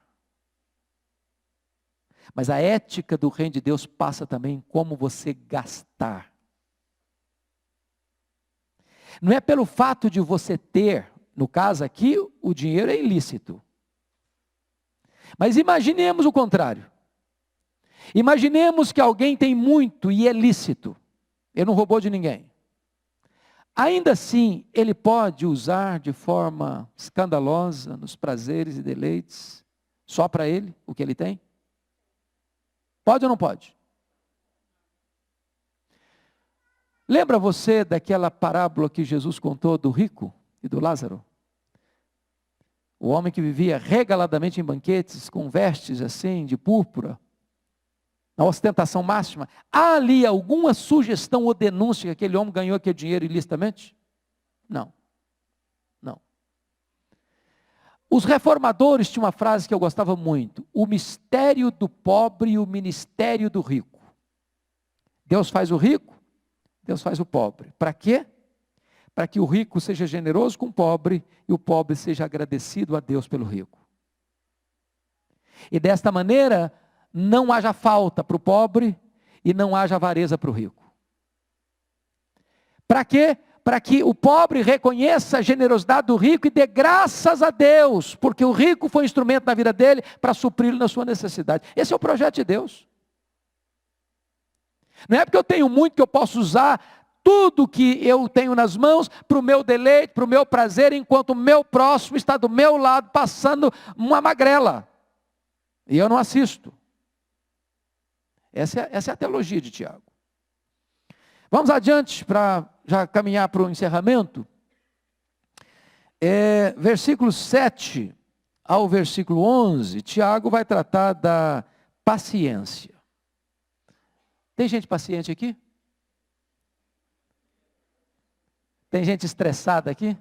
Mas a ética do reino de Deus passa também em como você gastar. Não é pelo fato de você ter, no caso aqui, o dinheiro é ilícito. Mas imaginemos o contrário. Imaginemos que alguém tem muito e é lícito. Ele não roubou de ninguém. Ainda assim, ele pode usar de forma escandalosa, nos prazeres e deleites, só para ele, o que ele tem? Pode ou não pode? Lembra você daquela parábola que Jesus contou do rico e do Lázaro? O homem que vivia regaladamente em banquetes, com vestes assim, de púrpura, na ostentação máxima. Há ali alguma sugestão ou denúncia que aquele homem ganhou aquele dinheiro ilicitamente? Não. Não. Os reformadores tinham uma frase que eu gostava muito: o mistério do pobre e o ministério do rico. Deus faz o rico, Deus faz o pobre. Para quê? Para que o rico seja generoso com o pobre e o pobre seja agradecido a Deus pelo rico. E desta maneira, não haja falta para o pobre e não haja avareza para o rico. Para quê? Para que o pobre reconheça a generosidade do rico e dê graças a Deus, porque o rico foi um instrumento na vida dele para supri-lo na sua necessidade. Esse é o projeto de Deus. Não é porque eu tenho muito que eu posso usar tudo que eu tenho nas mãos para o meu deleite, para o meu prazer, enquanto o meu próximo está do meu lado passando uma magrela. E eu não assisto. Essa é a teologia de Tiago. Vamos adiante para já caminhar para o encerramento. Versículo 7 ao versículo 11, Tiago vai tratar da paciência. Tem gente paciente aqui? Tem gente estressada aqui?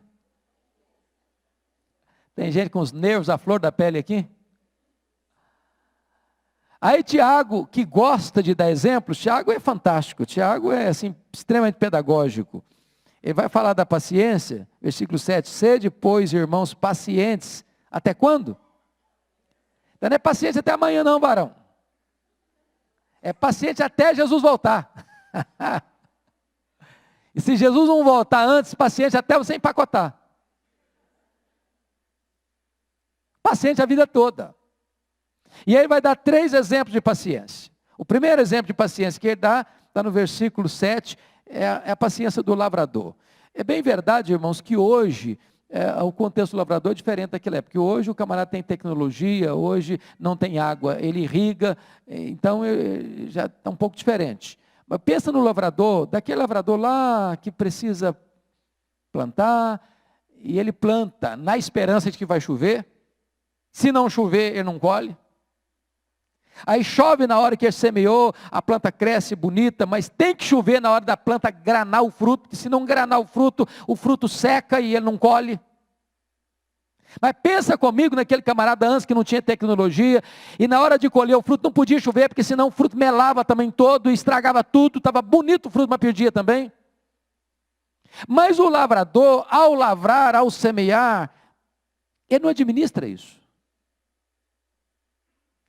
Tem gente com os nervos à flor da pele aqui? Aí Tiago, que gosta de dar exemplos, Tiago é fantástico, Tiago é assim, extremamente pedagógico. Ele vai falar da paciência, versículo 7, sede, pois, irmãos, pacientes, até quando? Então não é paciência até amanhã não, varão. É paciente até Jesus voltar. E se Jesus não voltar antes, paciente até você empacotar. Paciente a vida toda. E aí ele vai dar 3 exemplos de paciência. O primeiro exemplo de paciência que ele dá, está no versículo 7, é a paciência do lavrador. É bem verdade, irmãos, que hoje o contexto do lavrador é diferente daquela época. Porque hoje o camarada tem tecnologia, hoje não tem água, ele irriga, então já está um pouco diferente. Mas pensa no lavrador, daquele lavrador lá que precisa plantar, e ele planta na esperança de que vai chover. Se não chover, ele não colhe. Aí chove na hora que ele semeou, a planta cresce bonita, mas tem que chover na hora da planta granar o fruto, porque se não granar o fruto seca e ele não colhe. Mas pensa comigo naquele camarada antes que não tinha tecnologia, e na hora de colher o fruto não podia chover, porque senão o fruto melava também todo, estragava tudo, estava bonito o fruto, mas perdia também. Mas o lavrador, ao lavrar, ao semear, ele não administra isso.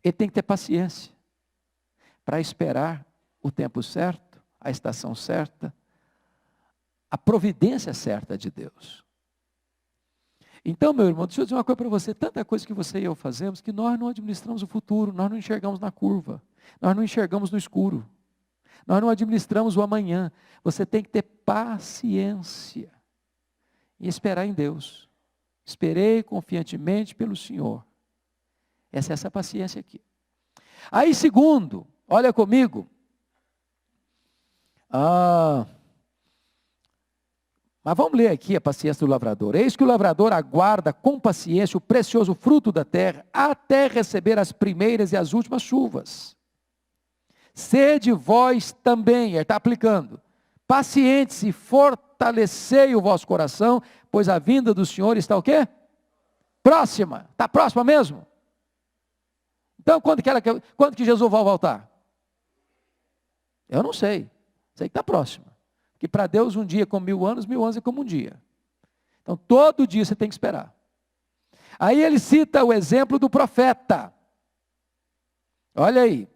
Ele tem que ter paciência para esperar o tempo certo, a estação certa, a providência certa de Deus. Então, meu irmão, deixa eu dizer uma coisa para você, tanta coisa que você e eu fazemos, que nós não administramos o futuro, nós não enxergamos na curva, nós não enxergamos no escuro, nós não administramos o amanhã. Você tem que ter paciência e esperar em Deus. Esperei confiantemente pelo Senhor. Essa paciência aqui. Aí, segundo, olha comigo. Mas vamos ler aqui a paciência do lavrador. Eis que o lavrador aguarda com paciência o precioso fruto da terra, até receber as primeiras e as últimas chuvas. Sede vós também, ele está aplicando, pacientes e fortalecei o vosso coração, pois a vinda do Senhor está o quê? Próxima. Está próxima mesmo? Então, quando que Jesus vai voltar? Eu não sei. Sei que está próximo. Que para Deus um dia é como 1000 anos é como um dia. Então, todo dia você tem que esperar. Aí ele cita o exemplo do profeta. Olha aí.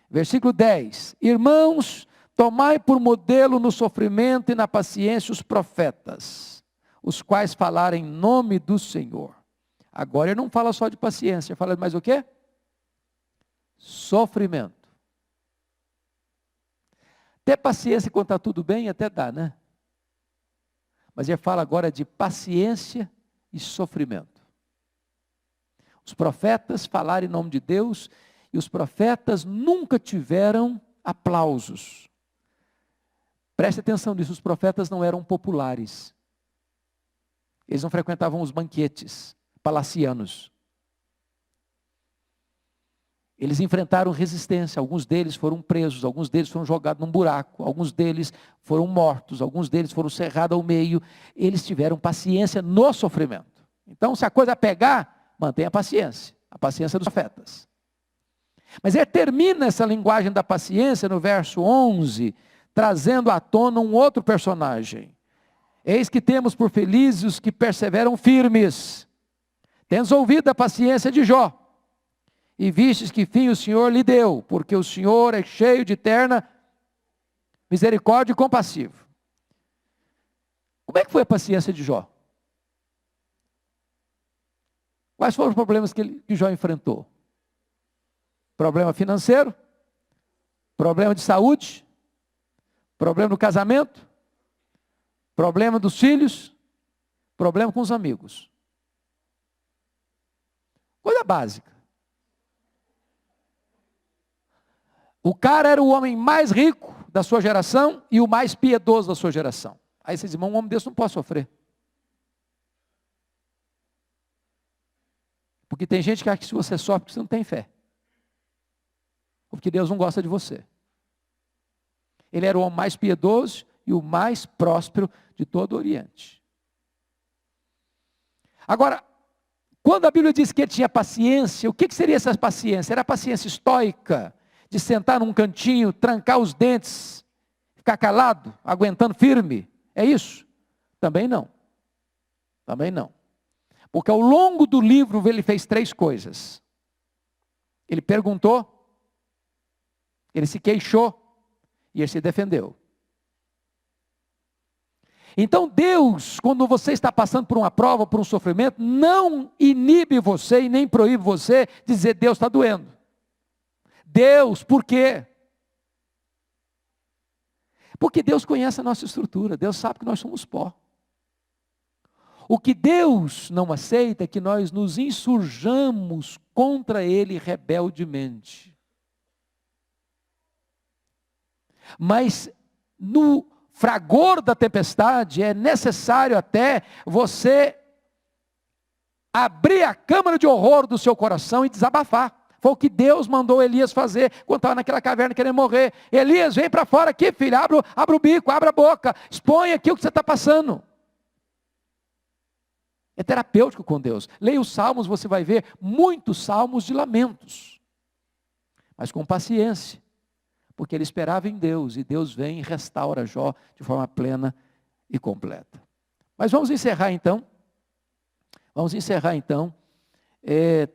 Versículo 10. Irmãos, tomai por modelo no sofrimento e na paciência os profetas, os quais falaram em nome do Senhor. Agora ele não fala só de paciência, fala mais o quê? Sofrimento. Ter paciência quando está tudo bem até dá, né? Mas ele fala agora de paciência e sofrimento. Os profetas falaram em nome de Deus, e os profetas nunca tiveram aplausos. Preste atenção nisso, os profetas não eram populares. Eles não frequentavam os banquetes palacianos. Eles enfrentaram resistência, alguns deles foram presos, alguns deles foram jogados num buraco, alguns deles foram mortos, alguns deles foram cerrados ao meio. Eles tiveram paciência no sofrimento. Então, se a coisa pegar, mantenha a paciência dos profetas. Mas ele termina essa linguagem da paciência no verso 11, trazendo à tona um outro personagem. Eis que temos por felizes os que perseveram firmes. Tens ouvido a paciência de Jó, e vistes que fim o Senhor lhe deu, porque o Senhor é cheio de eterna misericórdia e compassivo. Como é que foi a paciência de Jó? Quais foram os problemas que Jó enfrentou? Problema financeiro, problema de saúde, problema no casamento, problema dos filhos, problema com os amigos. Coisa básica. O cara era o homem mais rico da sua geração e o mais piedoso da sua geração. Aí vocês dizem, um homem desse não pode sofrer. Porque tem gente que acha que se você sofre, você não tem fé. Ou porque Deus não gosta de você. Ele era o homem mais piedoso e o mais próspero de todo o Oriente. Agora, quando a Bíblia diz que ele tinha paciência, o que seria essa paciência? Era a paciência estoica, de sentar num cantinho, trancar os dentes, ficar calado, aguentando firme. É isso? Também não. Também não. Porque ao longo do livro ele fez 3 coisas. Ele perguntou, ele se queixou e ele se defendeu. Então Deus, quando você está passando por uma prova, por um sofrimento, não inibe você e nem proíbe você de dizer, Deus está doendo. Deus, por quê? Porque Deus conhece a nossa estrutura, Deus sabe que nós somos pó. O que Deus não aceita é que nós nos insurjamos contra Ele rebeldemente. Mas no fragor da tempestade é necessário até você abrir a câmara de horror do seu coração e desabafar. Foi o que Deus mandou Elias fazer quando estava naquela caverna querendo morrer. Elias, vem para fora aqui, filho, abre o bico, abre a boca, expõe aqui o que você está passando. É terapêutico com Deus. Leia os salmos, você vai ver muitos salmos de lamentos. Mas com paciência, porque ele esperava em Deus, e Deus vem e restaura Jó de forma plena e completa. Mas vamos encerrar então,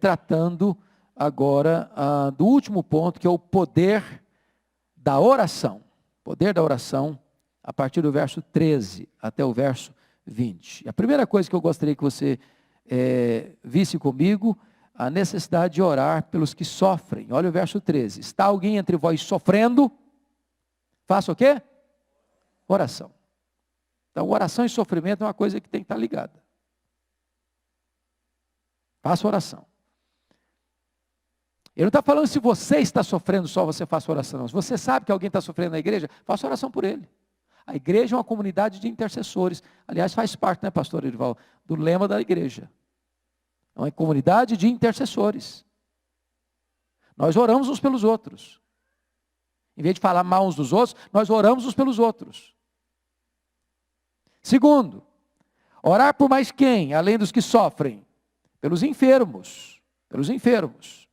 tratando agora do último ponto, que é o poder da oração. Poder da oração, a partir do verso 13 até o verso 20. A primeira coisa que eu gostaria que você visse comigo, a necessidade de orar pelos que sofrem. Olha o verso 13. Está alguém entre vós sofrendo? Faça o quê? Oração. Então, oração e sofrimento é uma coisa que tem que estar ligada. Faça oração. Ele não está falando se você está sofrendo só você faça oração. Não. Se você sabe que alguém está sofrendo na igreja, faça oração por ele. A igreja é uma comunidade de intercessores. Aliás, faz parte, né, pastor Erival, do lema da igreja. É uma comunidade de intercessores. Nós oramos uns pelos outros. Em vez de falar mal uns dos outros, nós oramos uns pelos outros. Segundo, orar por mais quem? Além dos que sofrem? Pelos enfermos. Pelos enfermos.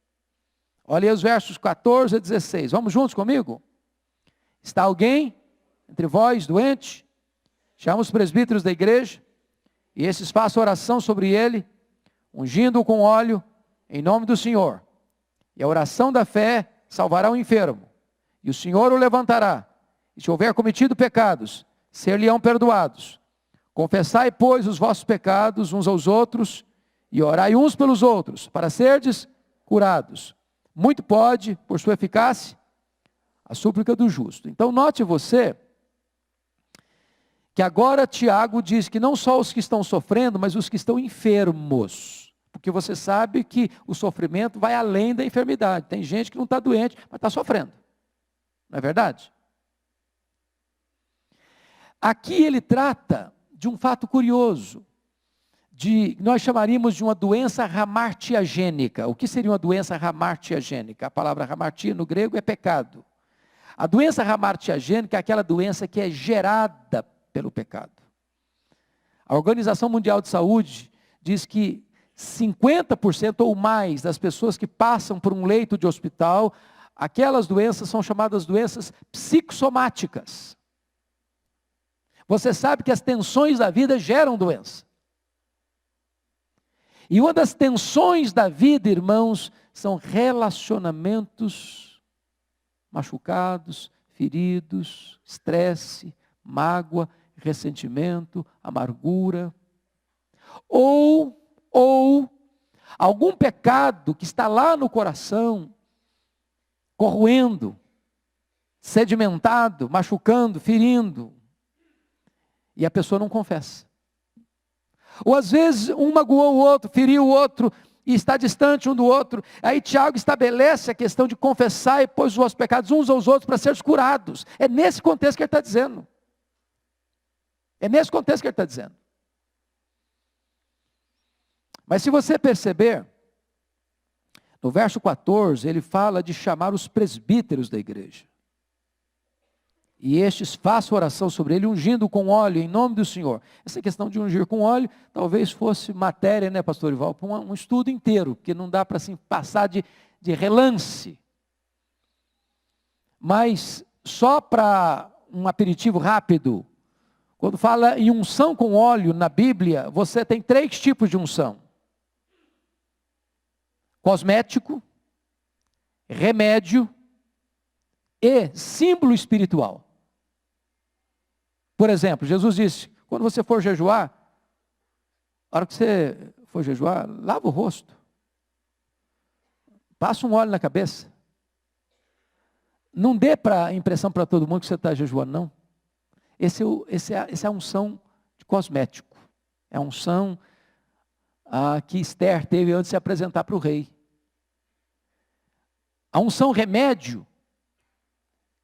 Olha aí os versos 14 a 16. Vamos juntos comigo? Está alguém entre vós doente? Chama os presbíteros da igreja, e esses façam oração sobre ele, ungindo-o com óleo, em nome do Senhor. E a oração da fé salvará o enfermo, e o Senhor o levantará. E se houver cometido pecados, ser-lhe-ão perdoados. Confessai, pois, os vossos pecados uns aos outros, e orai uns pelos outros, para serdes curados. Muito pode, por sua eficácia, a súplica do justo. Então note você, que agora Tiago diz que não só os que estão sofrendo, mas os que estão enfermos. Porque você sabe que o sofrimento vai além da enfermidade. Tem gente que não está doente, mas está sofrendo. Não é verdade? Aqui ele trata de um fato curioso, nós chamaríamos de uma doença hamartiagênica. O que seria uma doença hamartiagênica? A palavra hamartia no grego é pecado. A doença hamartiagênica é aquela doença que é gerada pelo pecado. A Organização Mundial de Saúde diz que 50% ou mais das pessoas que passam por um leito de hospital, aquelas doenças são chamadas doenças psicossomáticas. Você sabe que as tensões da vida geram doença. E uma das tensões da vida, irmãos, são relacionamentos machucados, feridos, estresse, mágoa, ressentimento, amargura. Ou algum pecado que está lá no coração, corroendo, sedimentado, machucando, ferindo. E a pessoa não confessa. Ou às vezes um magoou o outro, feriu o outro, e está distante um do outro. Aí Tiago estabelece a questão de confessar e pôs os vossos pecados uns aos outros para serem curados. É nesse contexto que ele está dizendo. É nesse contexto que ele está dizendo. Mas se você perceber, no verso 14, ele fala de chamar os presbíteros da igreja. E estes façam oração sobre ele, ungindo com óleo em nome do Senhor. Essa questão de ungir com óleo, talvez fosse matéria, né, pastor Ival, para um estudo inteiro, porque não dá para assim, passar de relance. Mas, só para um aperitivo rápido, quando fala em unção com óleo na Bíblia, você tem 3 tipos de unção. Cosmético, remédio e símbolo espiritual. Por exemplo, Jesus disse, quando você for jejuar, a hora que você for jejuar, lava o rosto. Passa um óleo na cabeça. Não dê impressão para todo mundo que você está jejuando, não. Essa é a unção de cosmético. É a unção que Esther teve antes de se apresentar para o rei. A unção remédio,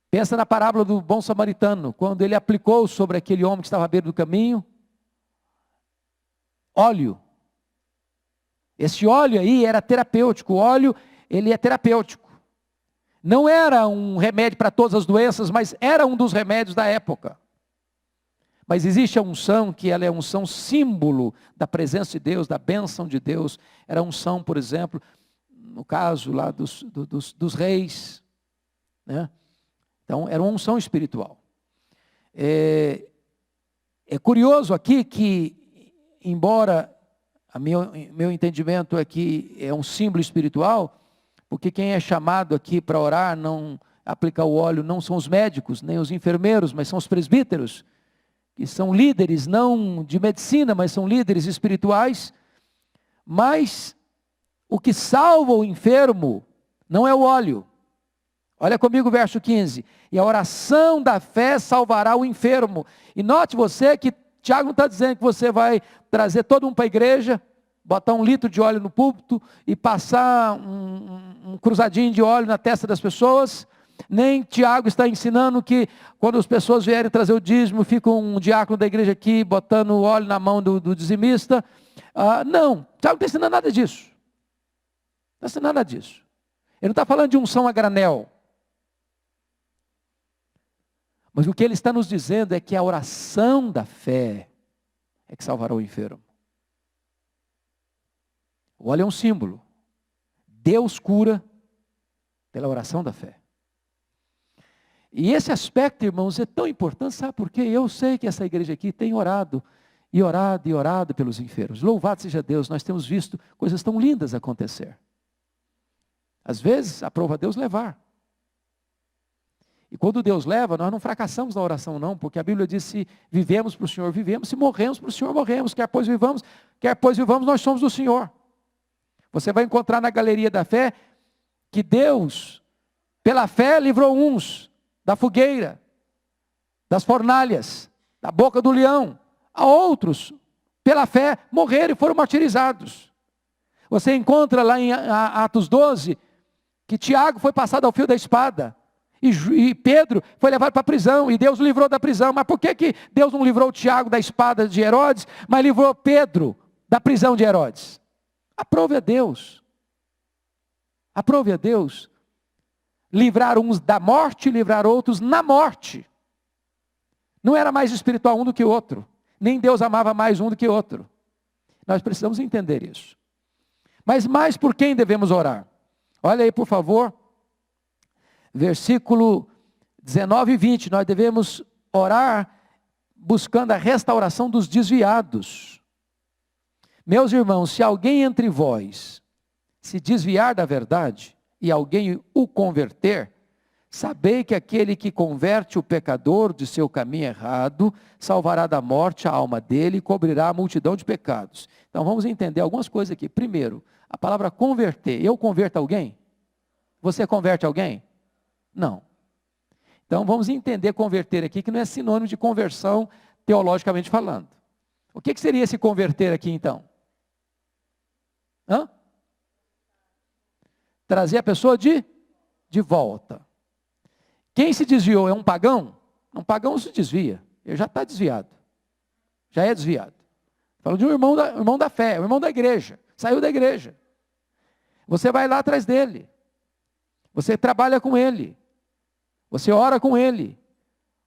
pensa na parábola do bom samaritano, quando ele aplicou sobre aquele homem que estava à beira do caminho, óleo. Esse óleo aí era terapêutico, o óleo, ele é terapêutico. Não era um remédio para todas as doenças, mas era um dos remédios da época. Mas existe a unção, que ela é a unção símbolo da presença de Deus, da bênção de Deus. Era a unção, por exemplo, no caso lá dos reis, né? Então, era uma unção espiritual. É curioso aqui que, embora meu entendimento é que é um símbolo espiritual, porque quem é chamado aqui para orar, não aplicar o óleo, não são os médicos, nem os enfermeiros, mas são os presbíteros, que são líderes, não de medicina, mas são líderes espirituais. Mas o que salva o enfermo não é o óleo. Olha comigo o verso 15. E a oração da fé salvará o enfermo. E note você que Tiago não está dizendo que você vai trazer todo mundo para a igreja, botar 1 litro de óleo no púlpito e passar um cruzadinho de óleo na testa das pessoas. Nem Tiago está ensinando que quando as pessoas vierem trazer o dízimo, fica um diácono da igreja aqui botando o óleo na mão do dizimista. Não, Tiago não está ensinando nada disso. Não está ensinando nada disso. Ele não está falando de unção a granel. Mas o que ele está nos dizendo é que a oração da fé é que salvará o enfermo. O óleo é um símbolo. Deus cura pela oração da fé. E esse aspecto, irmãos, é tão importante, sabe por quê? Eu sei que essa igreja aqui tem orado, e orado, e orado pelos enfermos. Louvado seja Deus, nós temos visto coisas tão lindas acontecer. Às vezes, aprova Deus levar. E quando Deus leva, nós não fracassamos na oração não, porque a Bíblia diz: se vivemos para o Senhor, vivemos, se morremos para o Senhor, morremos, quer pois vivamos, nós somos do Senhor. Você vai encontrar na galeria da fé, que Deus, pela fé, livrou uns da fogueira, das fornalhas, da boca do leão, a outros, pela fé, morreram e foram martirizados. Você encontra lá em Atos 12, que Tiago foi passado ao fio da espada, e Pedro foi levado para a prisão, e Deus o livrou da prisão. Mas por que Deus não livrou Tiago da espada de Herodes, mas livrou Pedro da prisão de Herodes? Aprove a Deus. Aprove a Deus. Livrar uns da morte, livrar outros na morte. Não era mais espiritual um do que o outro. Nem Deus amava mais um do que o outro. Nós precisamos entender isso. Mas mais por quem devemos orar? Olha aí, por favor. Versículo 19 e 20, nós devemos orar buscando a restauração dos desviados. Meus irmãos, se alguém entre vós se desviar da verdade e alguém o converter, sabei que aquele que converte o pecador de seu caminho errado, salvará da morte a alma dele e cobrirá a multidão de pecados. Então vamos entender algumas coisas aqui. Primeiro, a palavra converter. Eu converto alguém? Você converte alguém? Não. Então vamos entender converter aqui, que não é sinônimo de conversão teologicamente falando. O que seria esse converter aqui então? Trazer a pessoa de volta. Quem se desviou é um pagão? Um pagão se desvia, ele já está desviado. Já é desviado. Falando de um irmão da fé, um irmão da igreja, saiu da igreja. Você vai lá atrás dele. Você trabalha com ele. Você ora com ele,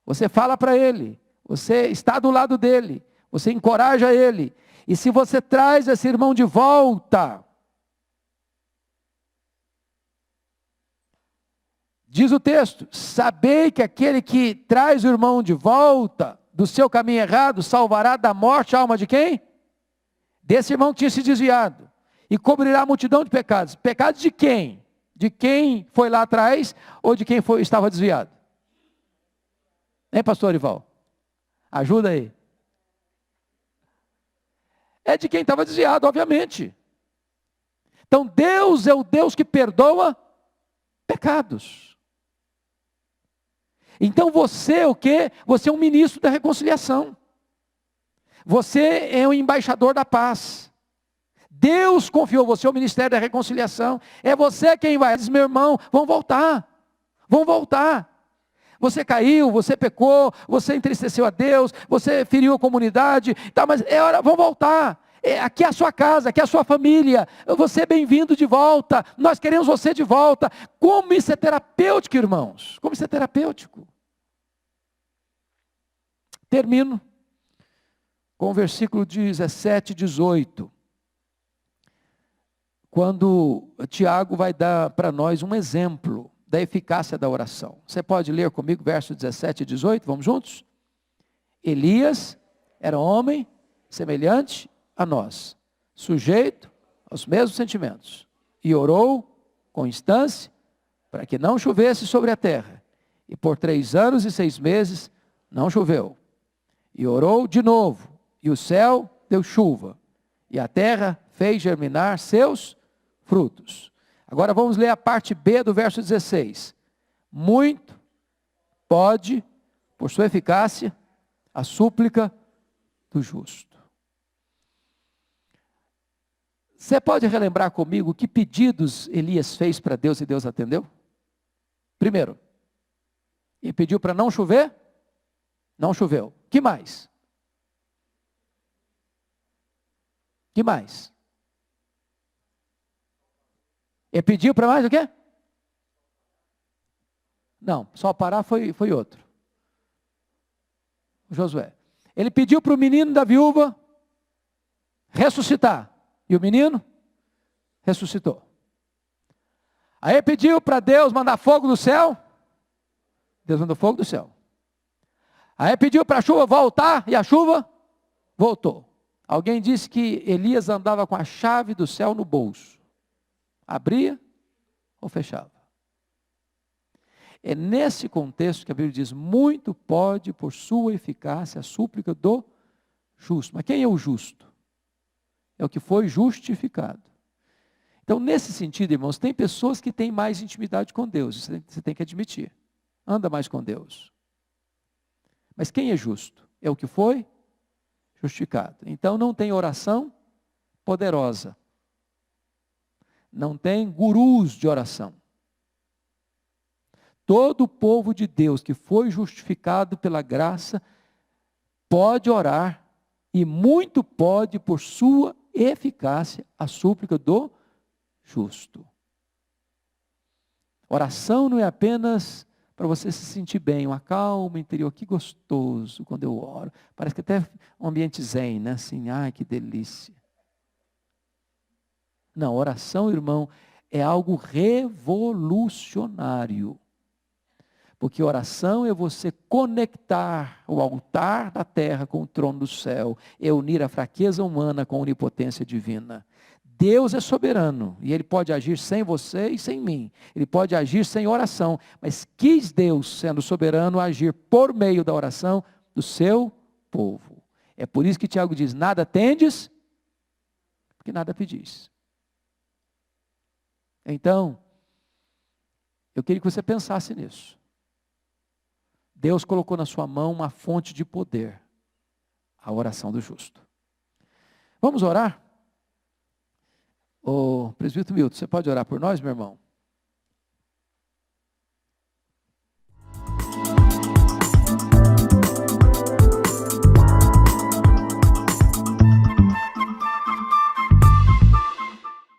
você fala para ele, você está do lado dele, você encoraja ele. E se você traz esse irmão de volta, diz o texto, sabei que aquele que traz o irmão de volta do seu caminho errado, salvará da morte a alma de quem? Desse irmão que tinha se desviado. E cobrirá a multidão de pecados. Pecados de quem? De quem foi lá atrás ou de quem estava desviado? Hein, pastor Ival? Ajuda aí. É de quem estava desviado, obviamente. Então Deus é o Deus que perdoa pecados. Então você é o quê? Você é um ministro da reconciliação. Você é um embaixador da paz. Deus confiou você ao ministério da reconciliação. É você quem vai. Diz, meu irmão, vão voltar. Vão voltar. Você caiu, você pecou, você entristeceu a Deus, você feriu a comunidade, tá, mas é hora, vão voltar. Aqui é a sua casa, aqui é a sua família. Você é bem-vindo de volta. Nós queremos você de volta. Como isso é terapêutico, irmãos? Como isso é terapêutico? Termino com o versículo 17 e 18. Quando Tiago vai dar para nós um exemplo da eficácia da oração. Você pode ler comigo versos 17 e 18, vamos juntos? Elias era homem semelhante a nós, sujeito aos mesmos sentimentos, e orou com instância para que não chovesse sobre a terra, e por 3 anos e 6 meses não choveu, e orou de novo, e o céu deu chuva, e a terra fez germinar seus frutos. Agora vamos ler a parte B do verso 16. Muito pode, por sua eficácia, a súplica do justo. Você pode relembrar comigo que pedidos Elias fez para Deus e Deus atendeu? Primeiro, ele pediu para não chover? Não choveu. Que mais? Que mais? Ele pediu para mais o quê? Não, só parar foi outro. Josué. Ele pediu para o menino da viúva ressuscitar. E o menino ressuscitou. Aí pediu para Deus mandar fogo do céu. Deus mandou fogo do céu. Aí pediu para a chuva voltar e a chuva voltou. Alguém disse que Elias andava com a chave do céu no bolso. Abria ou fechava. É nesse contexto que a Bíblia diz, muito pode por sua eficácia a súplica do justo. Mas quem é o justo? É o que foi justificado. Então, nesse sentido, irmãos, tem pessoas que têm mais intimidade com Deus, isso você tem que admitir. Anda mais com Deus. Mas quem é justo? É o que foi justificado. Então, não tem oração poderosa. Não tem gurus de oração. Todo o povo de Deus que foi justificado pela graça pode orar e muito pode por sua eficácia a súplica do justo. Oração não é apenas para você se sentir bem, uma calma interior, que gostoso quando eu oro. Parece que até um ambiente zen, né? Assim, ai que delícia. Não, oração, irmão, é algo revolucionário. Porque oração é você conectar o altar da terra com o trono do céu, é unir a fraqueza humana com a onipotência divina. Deus é soberano, e Ele pode agir sem você e sem mim. Ele pode agir sem oração, mas quis Deus, sendo soberano, agir por meio da oração do seu povo. É por isso que Tiago diz, nada tendes, porque nada pedis. Então, eu queria que você pensasse nisso. Deus colocou na sua mão uma fonte de poder, a oração do justo. Vamos orar? Ô, presbítero Milton, você pode orar por nós, meu irmão?